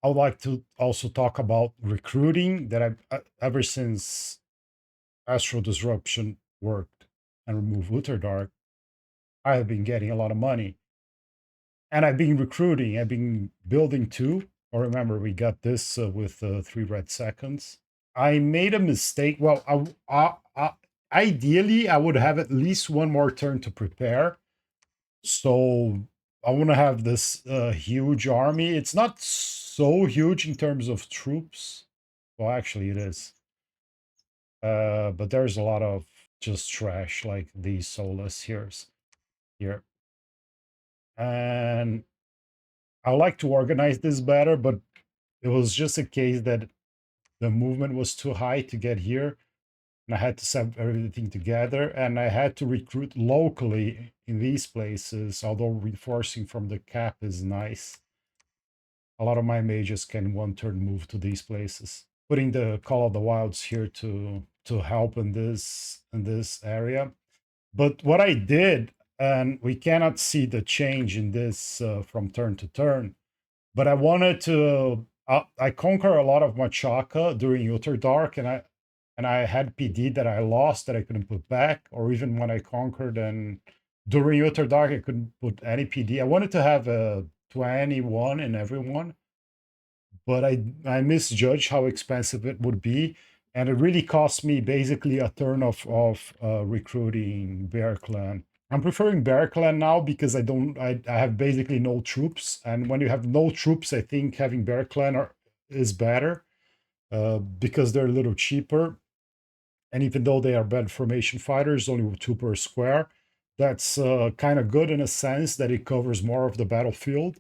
I would like to also talk about recruiting that I've ever since Astral Disruption worked and removed Utterdark, I have been getting a lot of money. And I've been recruiting, I've been building too. Or remember, we got this with 3 red seconds. I made a mistake. Well, ideally, I would have at least one more turn to prepare. So I want to have this huge army. It's not so huge in terms of troops. Well, actually, it is. But there's a lot of just trash like these soulless here. And I like to organize this better, but it was just a case that the movement was too high to get here. And I had to set everything together, and I had to recruit locally in these places, although reinforcing from the cap is nice. A lot of my mages can one turn move to these places. Putting the Call of the Wilds here to help in this area. But what I did, and we cannot see the change in this from turn to turn, but I wanted to I conquer a lot of Machaka during Utterdark, and I had PD that I lost that I couldn't put back, or even when I conquered and during Utterdark I couldn't put any PD. I wanted to have a 21 in everyone, but I misjudged how expensive it would be, and it really cost me basically a turn of recruiting Bear Clan. I'm preferring Bear Clan now because I have basically no troops, and when you have no troops, I think having Bear Clan is better because they're a little cheaper, and even though they are bad formation fighters, only 2 per square, that's kind of good in a sense that it covers more of the battlefield.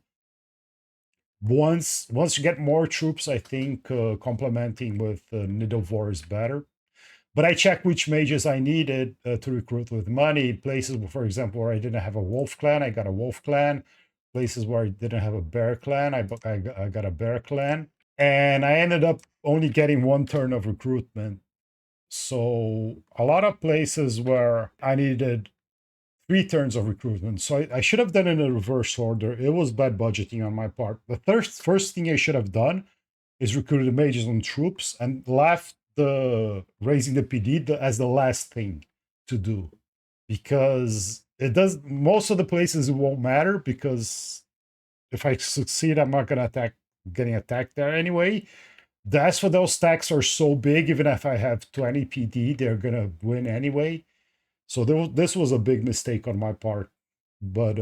Once you get more troops, I think complementing with Nidavangr is better. But I checked which mages I needed to recruit with money. Places, for example, where I didn't have a wolf clan, I got a wolf clan. Places where I didn't have a bear clan, I got a bear clan. And I ended up only getting 1 turn of recruitment. So a lot of places where I needed 3 turns of recruitment. So I should have done it in a reverse order. It was bad budgeting on my part. The first thing I should have done is recruited the mages and troops and left the raising the PD as the last thing to do, because it does most of the places it won't matter, because if I succeed, I'm not gonna getting attacked there anyway. The Asphodel stacks are so big, even if I have 20 PD, they're gonna win anyway. So this was a big mistake on my part, but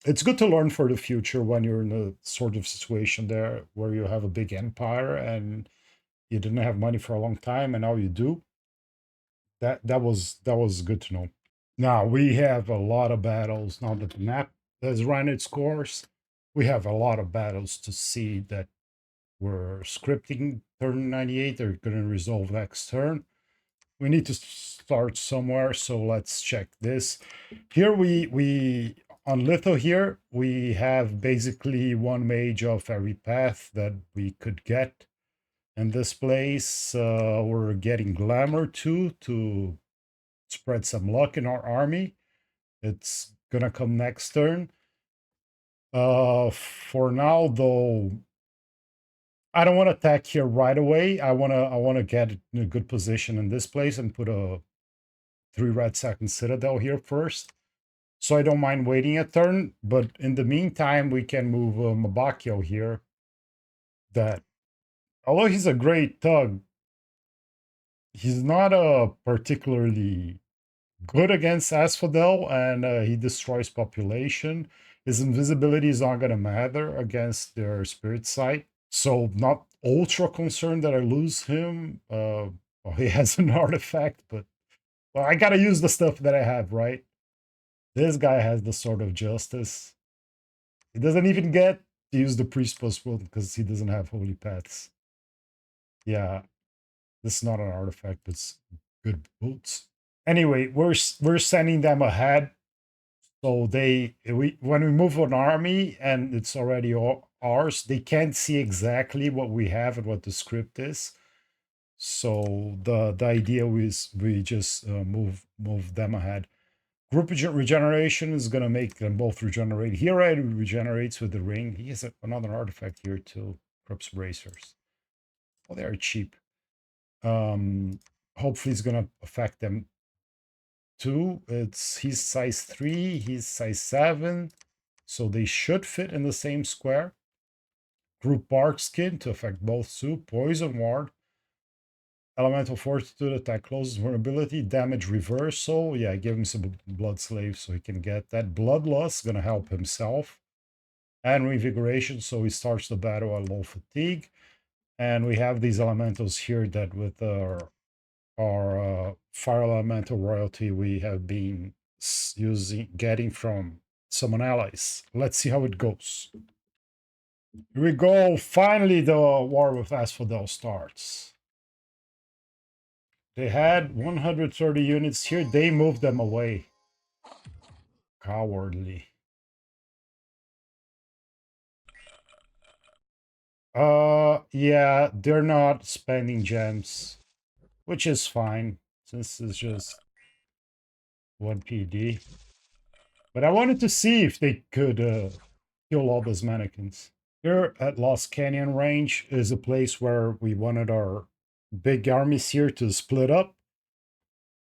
it's good to learn for the future when you're in a sort of situation there where you have a big empire and you didn't have money for a long time and now you do. That was good to know. Now we have a lot of battles now that the map has run its course. We have a lot of battles to see that we're scripting turn 98. They're going to resolve next turn. We need to start somewhere, so let's check this. Here we on Litho here, we have basically one mage of every path that we could get. In this place, we're getting glamour too to spread some luck in our army. It's gonna come next turn. For now though, I don't want to attack here right away. I wanna get in a good position in this place and put a 3 red second citadel here first. So I don't mind waiting a turn, but in the meantime, we can move Mabakiel here. That, although he's a great thug, he's not particularly good against Asphodel, and he destroys population. His invisibility is not going to matter against their spirit sight. So not ultra concerned that I lose him. Well, he has an artifact, but well, I got to use the stuff that I have, right? This guy has the Sword of Justice. He doesn't even get to use the Priest Postpone because he doesn't have Holy Paths. Yeah, this is not an artifact, it's good boots. Anyway, we're sending them ahead. So when we move an army and it's already ours, they can't see exactly what we have and what the script is. So the idea is we just move them ahead. Group regeneration is going to make them both regenerate. He already regenerates with the ring. He has another artifact here too. Corpse Bracers. Well, they are cheap. Hopefully it's going to affect them too. He's size 3, he's size 7. So they should fit in the same square. Group Bark Skin to affect both too. Poison Ward. Elemental Fortitude, attack closes, vulnerability, damage reversal. Yeah, give him some blood slave so he can get that. Bloodlust, gonna help himself. And revigoration, so he starts the battle at low fatigue. And we have these elementals here that with our fire elemental royalty we have been getting from summon allies. Let's see how it goes. Here we go. Finally, the war with Asphodel starts. They had 130 units here. They moved them away. Cowardly. Yeah, they're not spending gems, which is fine since it's just 1 PD. But I wanted to see if they could kill all those mannequins. Here at Lost Canyon Range is a place where we wanted our big armies here to split up.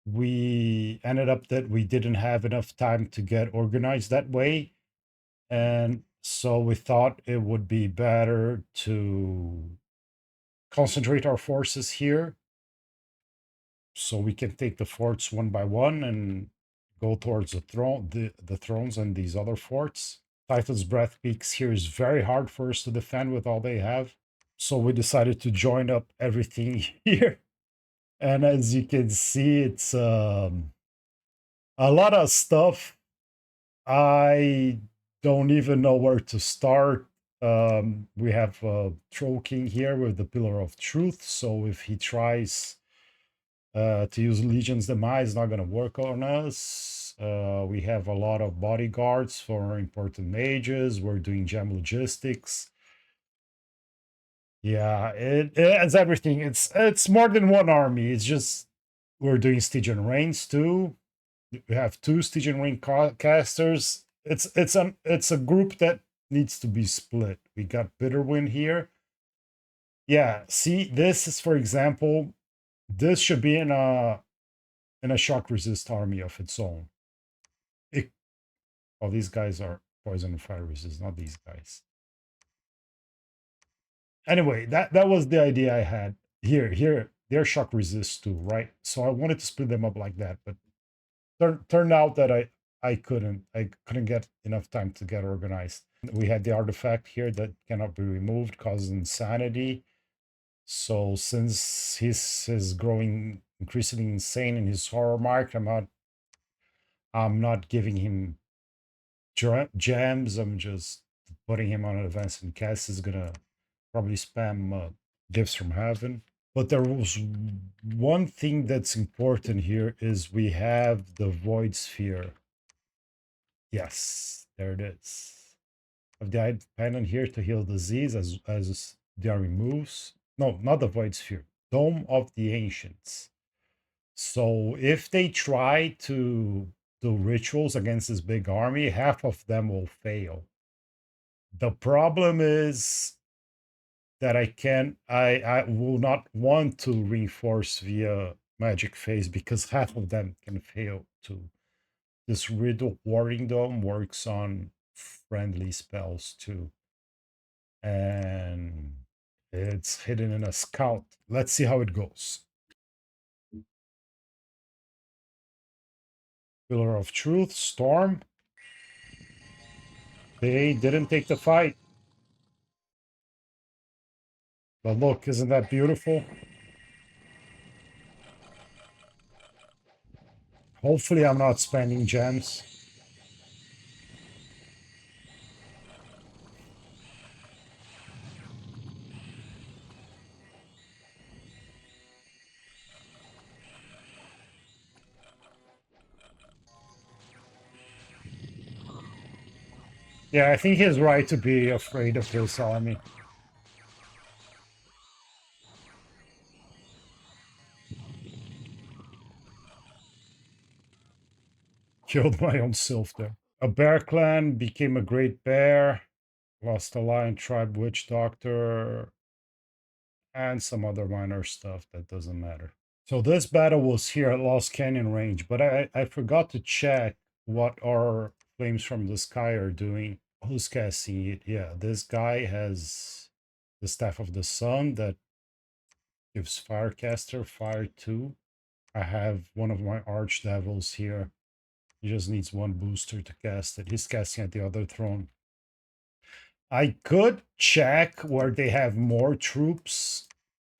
We ended up that we didn't have enough time to get organized that way. And so we thought it would be better to concentrate our forces here so we can take the forts one by one and go towards the throne, the thrones and these other forts. Titan's Breath Peaks here is very hard for us to defend with all they have. So we decided to join up everything here. And as you can see, it's a lot of stuff. I don't even know where to start. We have Troll King here with the Pillar of Truth. So if he tries to use Legion's Demise, it's not going to work on us. We have a lot of bodyguards for important mages. We're doing gem logistics. Yeah, it's everything. It's more than one army. It's just we're doing Stygian Rains too. We have 2 Stygian Rain casters. It's a group that needs to be split. We got Bitterwind here. Yeah, see, this is, for example, this should be in a shock resist army of its own. Oh, these guys are poison and fire resist, not these guys. Anyway, that was the idea I had. Here, they're shock resist too, right? So I wanted to split them up like that, but Turned out that I couldn't get enough time to get organized. We had the artifact here that cannot be removed, causes insanity. So since he's is growing increasingly insane in his horror mark, I'm not giving him gems. I'm just putting him on an advance, and Cass is gonna probably spam gifts from heaven. But there was one thing that's important here is we have the void sphere. Yes, there it is. Of the pendant here to heal disease as the army moves. No, not the void sphere. Dome of the Ancients. So if they try to do rituals against this big army, half of them will fail. The problem is that I will not want to reinforce via magic phase because half of them can fail too. This riddle warding dome works on friendly spells too. And it's hidden in a scout. Let's see how it goes. Pillar of Truth, Storm. They didn't take the fight. But look, isn't that beautiful? Hopefully I'm not spending gems. Yeah, I think he's right to be afraid of this army. Killed my own self there. A bear clan became a great bear. Lost a lion tribe, witch doctor, and some other minor stuff that doesn't matter. So this battle was here at Lost Canyon Range, but I forgot to check what our Flames from the Sky are doing. Who's casting it? Yeah, this guy has the Staff of the Sun that gives Firecaster Fire 2. I have one of my Archdevils here. He just needs one booster to cast it. He's casting at the other throne. I could check where they have more troops.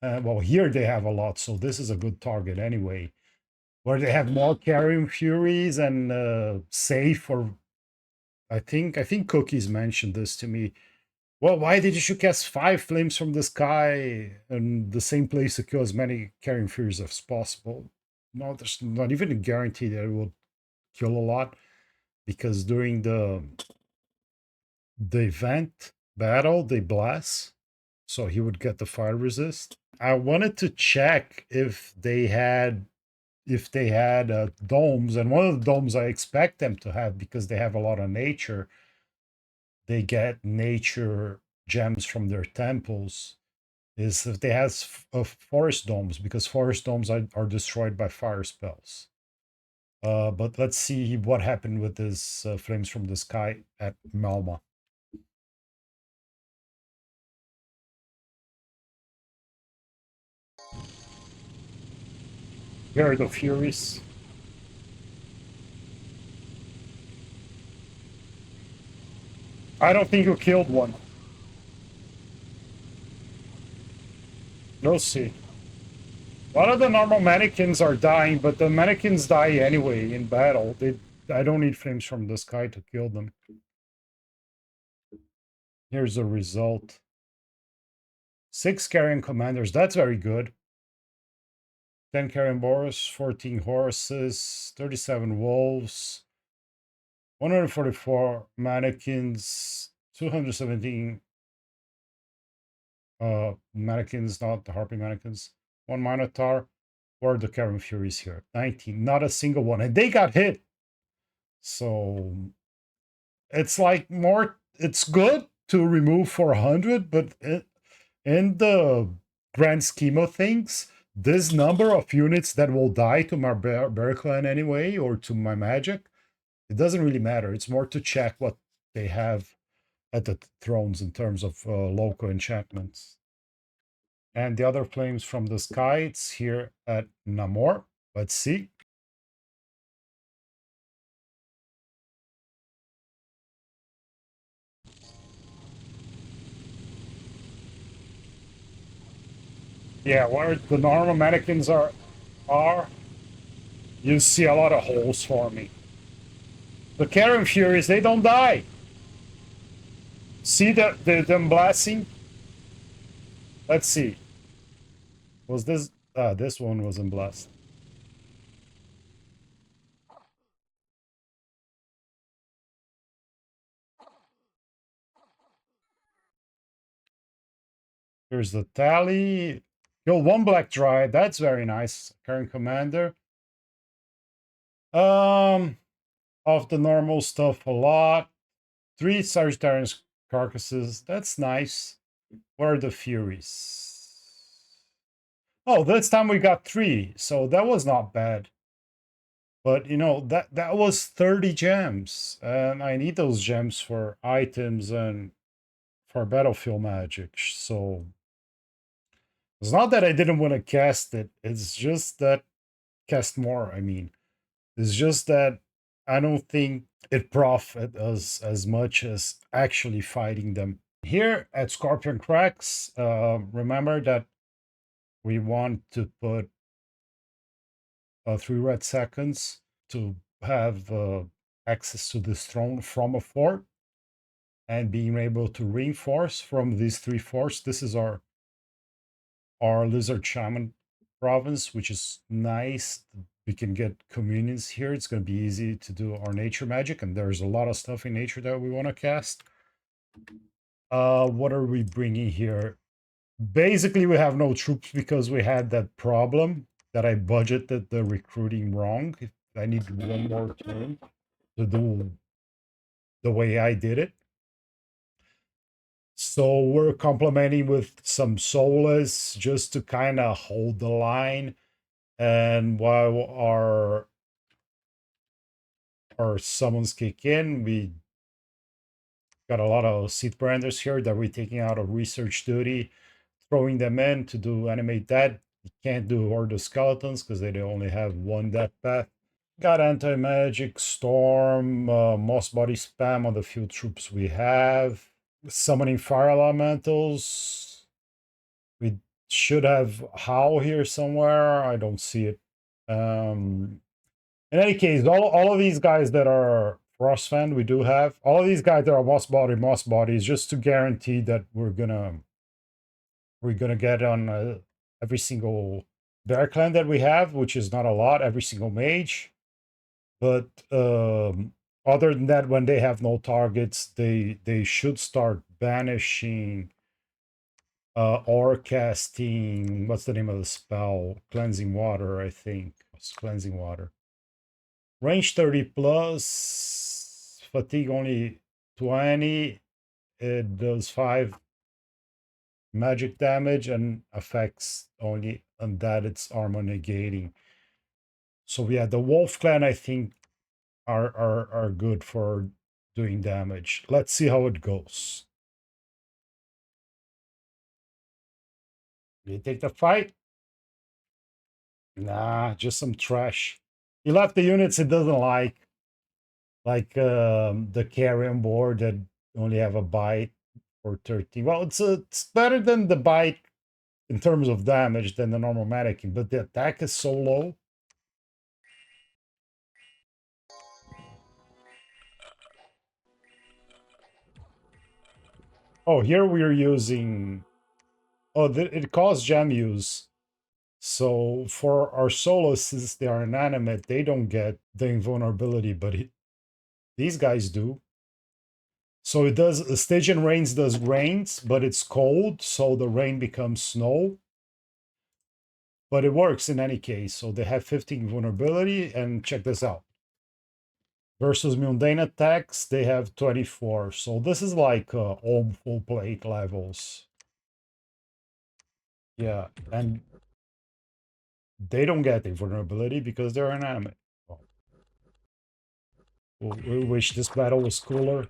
Well, here they have a lot, so this is a good target anyway. Where they have more Carrion Furies and safe, or I think Cookies mentioned this to me. Well, why did you cast 5 flames from the sky in the same place to kill as many Carrion Furies as possible? No, there's not even a guarantee that it will kill a lot, because during the event battle they bless, so he would get the fire resist. I wanted to check if they had domes, and one of the domes I expect them to have, because they have a lot of nature, they get nature gems from their temples, is if they have forest domes, because forest domes are destroyed by fire spells. But let's see what happened with this flames from the sky at Malma. Here are the Furies. I don't think you killed one. We'll see. A lot of the normal mannequins are dying, but the mannequins die anyway in battle. I don't need flames from the sky to kill them. Here's the result. 6 carrion commanders, that's very good. 10 carrion boars, 14 horses, 37 wolves, 144 mannequins, 217 mannequins, not the harpy mannequins, 1 minotaur. Where are the carrion furies here? 19, not a single one. And they got hit. So it's like more, it's good to remove 400, but in the grand scheme of things, this number of units that will die to my bear clan anyway, or to my magic, it doesn't really matter. It's more to check what they have at the thrones in terms of local enchantments. And the other flames from the sky, it's here at Namor. Let's see. Yeah, where the normal mannequins are, you see a lot of holes forming. The Karen Furies, they don't die. See them blasting? Let's see. Was this this one wasn't blessed. Here's the tally. Kill one black dry. That's very nice. Current commander. Um of the normal stuff a lot. 3 Sagittarian carcasses. That's nice. Where are the Furies? Oh, this time we got 3, so that was not bad. But you know, that was 30 gems. And I need those gems for items and for battlefield magic. So it's not that I didn't want to cast it. It's just that cast more, I mean. It's just that I don't think it profit us as much as actually fighting them. Here at Scorpion Cracks, remember that we want to put 3 red seconds to have access to this throne from a fort and being able to reinforce from these 3 forts. This is our Lizard Shaman province, which is nice. We can get communions here. It's going to be easy to do our nature magic, and there's a lot of stuff in nature that we want to cast. What are we bringing here? Basically, we have no troops because we had that problem that I budgeted the recruiting wrong. I need one more turn to do the way I did it. So we're complementing with some soulless just to kind of hold the line. And while our summons kick in, we got a lot of seed branders here that we're taking out of research duty, throwing them in to do animate that. You can't do horde of skeletons because they only have 1 death path. Got anti-magic, storm, moss body spam on the few troops we have. Summoning fire elementals. We should have Howl here somewhere. I don't see it. In any case, all of these guys that are Frostfan, we do have. All of these guys that are moss bodies, just to guarantee that we're gonna get on every single bear clan that we have, which is not a lot, every single mage. But other than that, when they have no targets, they should start banishing or casting, what's the name of the spell? Cleansing water, I think. It's cleansing water. Range 30 plus, fatigue only 20. It does 5 magic damage and affects only on that it's armor negating. So yeah, the Wolf Clan I think are good for doing damage. Let's see how it goes. You take the fight? Nah, just some trash. He left the units it doesn't like the carrion board that only have a bite for 13. Well, it's better than the bite in terms of damage than the normal mannequin, but the attack is so low. Oh, here we're using. Oh, it costs gem use. So for our solos, since they are inanimate, they don't get the invulnerability, but these guys do. So it does. Stygian Rains does rains, but it's cold, so the rain becomes snow. But it works in any case. So they have 15 vulnerability, and check this out. Versus mundane attacks, they have 24. So this is like all full plate levels. Yeah, and they don't get invulnerability because they're inanimate. Well, we wish this battle was cooler.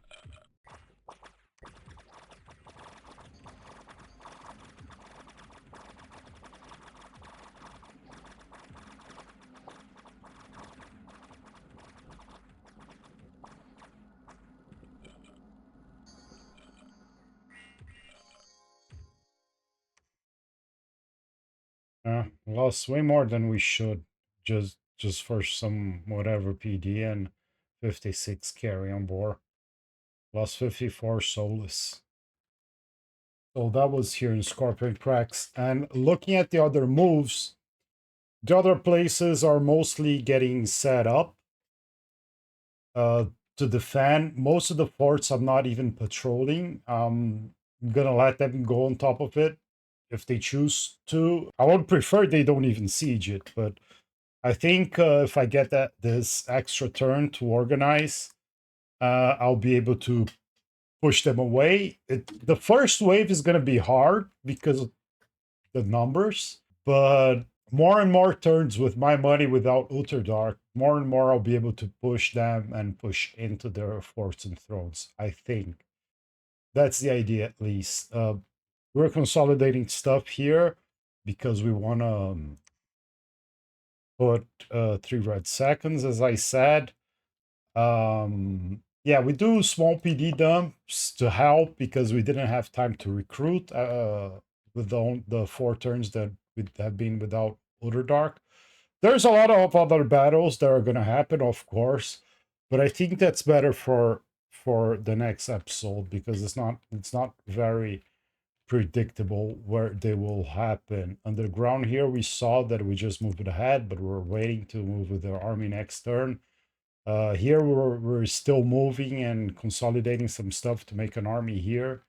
Lost way more than we should. Just for some whatever PD and 56 carry on board. Lost 54 soulless. So that was here in Scorpion Cracks. And looking at the other moves, the other places are mostly getting set up uh, to defend. Most of the forts I'm not even patrolling. I'm gonna let them go on top of it if they choose to. I would prefer they don't even siege it, but I think if I get this extra turn to organize, I'll be able to push them away. The first wave is going to be hard because of the numbers, but more and more turns with my money without Utterdark, more and more I'll be able to push them and push into their forts and thrones. I think that's the idea, at least. We're consolidating stuff here because we want to put 3 red seconds, as I said. Yeah, we do small PD dumps to help because we didn't have time to recruit with the 4 turns that we have been without Utterdark. There's a lot of other battles that are going to happen, of course, but I think that's better for the next episode because it's not very predictable where they will happen. Underground here, we saw that we just moved ahead, but we're waiting to move with the army next turn. Here we're still moving and consolidating some stuff to make an army here.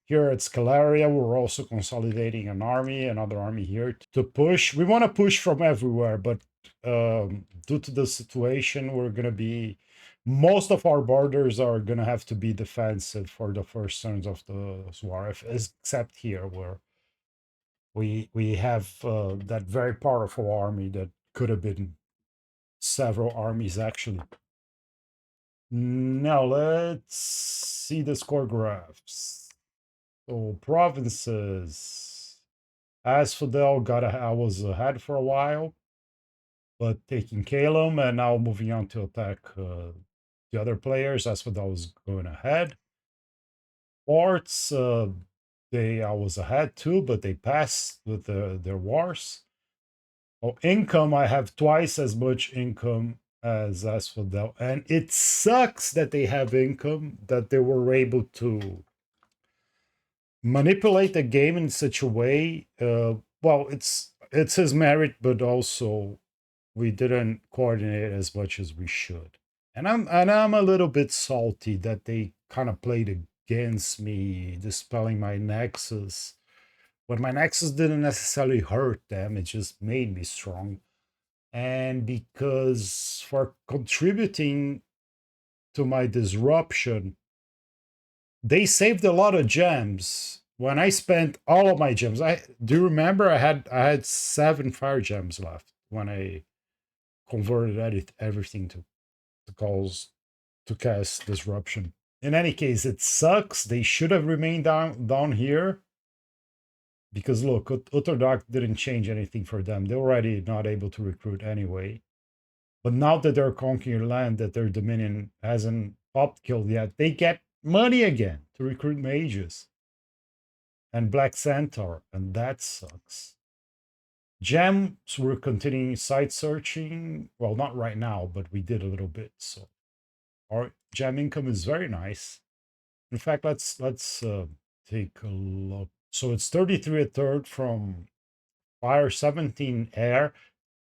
Here at Scalaria, we're also consolidating an army, another army here to push. We want to push from everywhere, but due to the situation, we're going to be most of our borders are going to have to be defensive for the first turns of the war, except here where we have that very powerful army that could have been several armies actually. Now let's see the score graphs. So provinces. Asphodel I was ahead for a while, but taking Caelum and now moving on to attack the other players. Asphodel was going ahead. Hordes, I was ahead too, but they passed with their wars. Oh, income, I have twice as much income as Asphodel. And it sucks that they have income, that they were able to manipulate the game in such a way. Well, it's his merit, but also we didn't coordinate as much as we should. And I'm a little bit salty that they kind of played against me, dispelling my nexus. When my nexus didn't necessarily hurt them, it just made me strong. And because for contributing to my disruption, they saved a lot of gems. When I spent all of my gems, I do you remember I had 7 fire gems left when I converted everything to cause to cast disruption. In any case, it sucks. They should have remained down here. Because look, Utterdark didn't change anything for them. They're already not able to recruit anyway. But now that they're conquering land that their dominion hasn't killed yet, they get money again to recruit mages and Black Centaur, and that sucks. Gems, we're continuing site searching. Well, not right now, but we did a little bit. So our gem income is very nice. In fact, let's take a look. So it's 33 a third from fire, 17 air.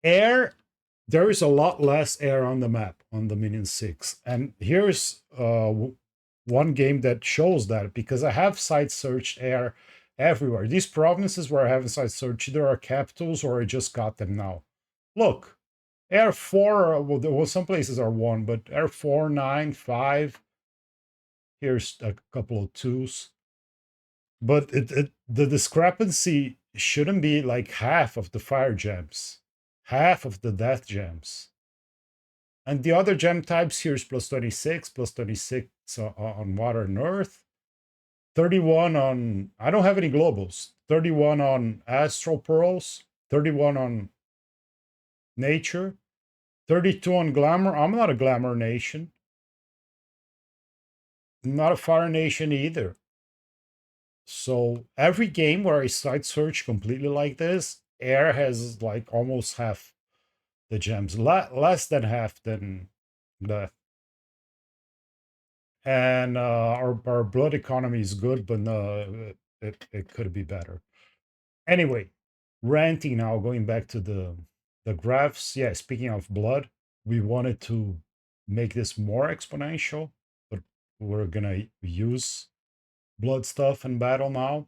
Air, there is a lot less air on the map on the Minion 6. And here's one game that shows that because I have site searched air everywhere. These provinces where I haven't site searched either are capitals or I just got them now. Look, air 4, well, some places are 1, but air 4, 9, 5. Here's a couple of 2s. But the discrepancy shouldn't be like half of the fire gems, half of the death gems. And the other gem types here is plus 26 on water and earth, 31 on, I don't have any globals, 31 on astral pearls, 31 on nature, 32 on glamour. I'm not a glamour nation. I'm not a fire nation either. So every game where I site search completely like this, air has like almost half the gems, less than half than the. And our blood economy is good, but no, it could be better. Anyway, ranting now, going back to the graphs. Yeah, speaking of blood, we wanted to make this more exponential, but we're gonna use blood stuff in battle now.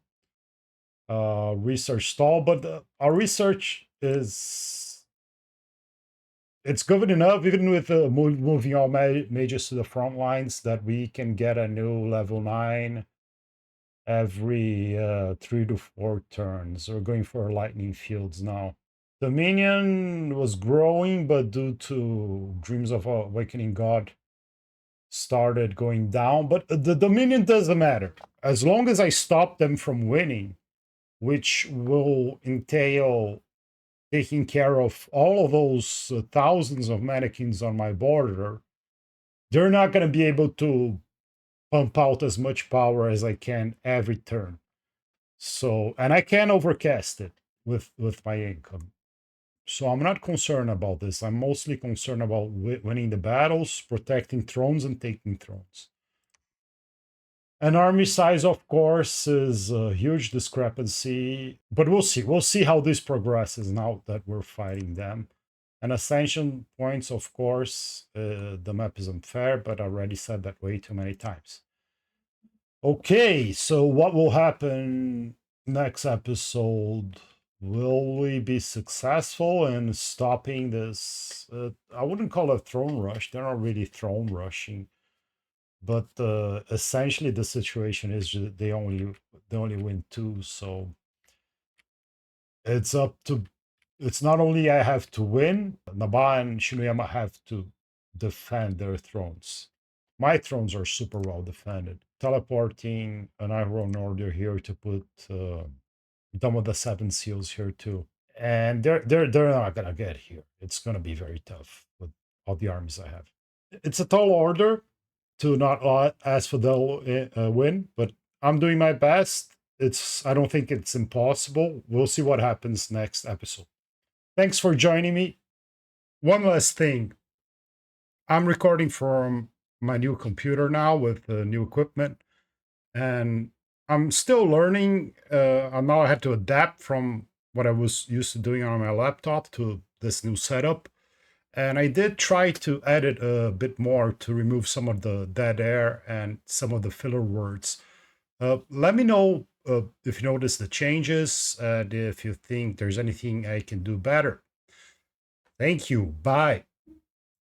Research stall, but our research is it's good enough, even with moving all mages to the front lines, that we can get a new level 9 every 3 to 4 turns. We're going for lightning fields now. Dominion was growing, but due to Dreams of Awakening God started going down. But the Dominion doesn't matter. As long as I stop them from winning, which will entail taking care of all of those thousands of mannequins on my border, they're not going to be able to pump out as much power as I can every turn. So, and I can overcast it with my income. So I'm not concerned about this. I'm mostly concerned about winning the battles, protecting thrones, and taking thrones. An army size, of course, is a huge discrepancy, but we'll see. We'll see how this progresses now that we're fighting them. And ascension points, of course, the map is unfair, but I already said that way too many times. Okay, so what will happen next episode? Will we be successful in stopping this? I wouldn't call it throne rush. They're not really throne rushing, but essentially the situation is they only win 2. So it's up to. It's not only I have to win. Naba and Shinuyama have to defend their thrones. My thrones are super well defended. Teleporting an Iron Order here to put some of the 7 seals here too. And they're not gonna get here. It's gonna be very tough with all the armies I have. It's a tall order to not let Asphodel win, but I'm doing my best. I don't think it's impossible. We'll see what happens next episode. Thanks for joining me. One last thing. I'm recording from my new computer now with new equipment, and I'm still learning. Now I had to adapt from what I was used to doing on my laptop to this new setup. And I did try to edit a bit more to remove some of the dead air and some of the filler words. Let me know if you notice the changes and if you think there's anything I can do better. Thank you. Bye.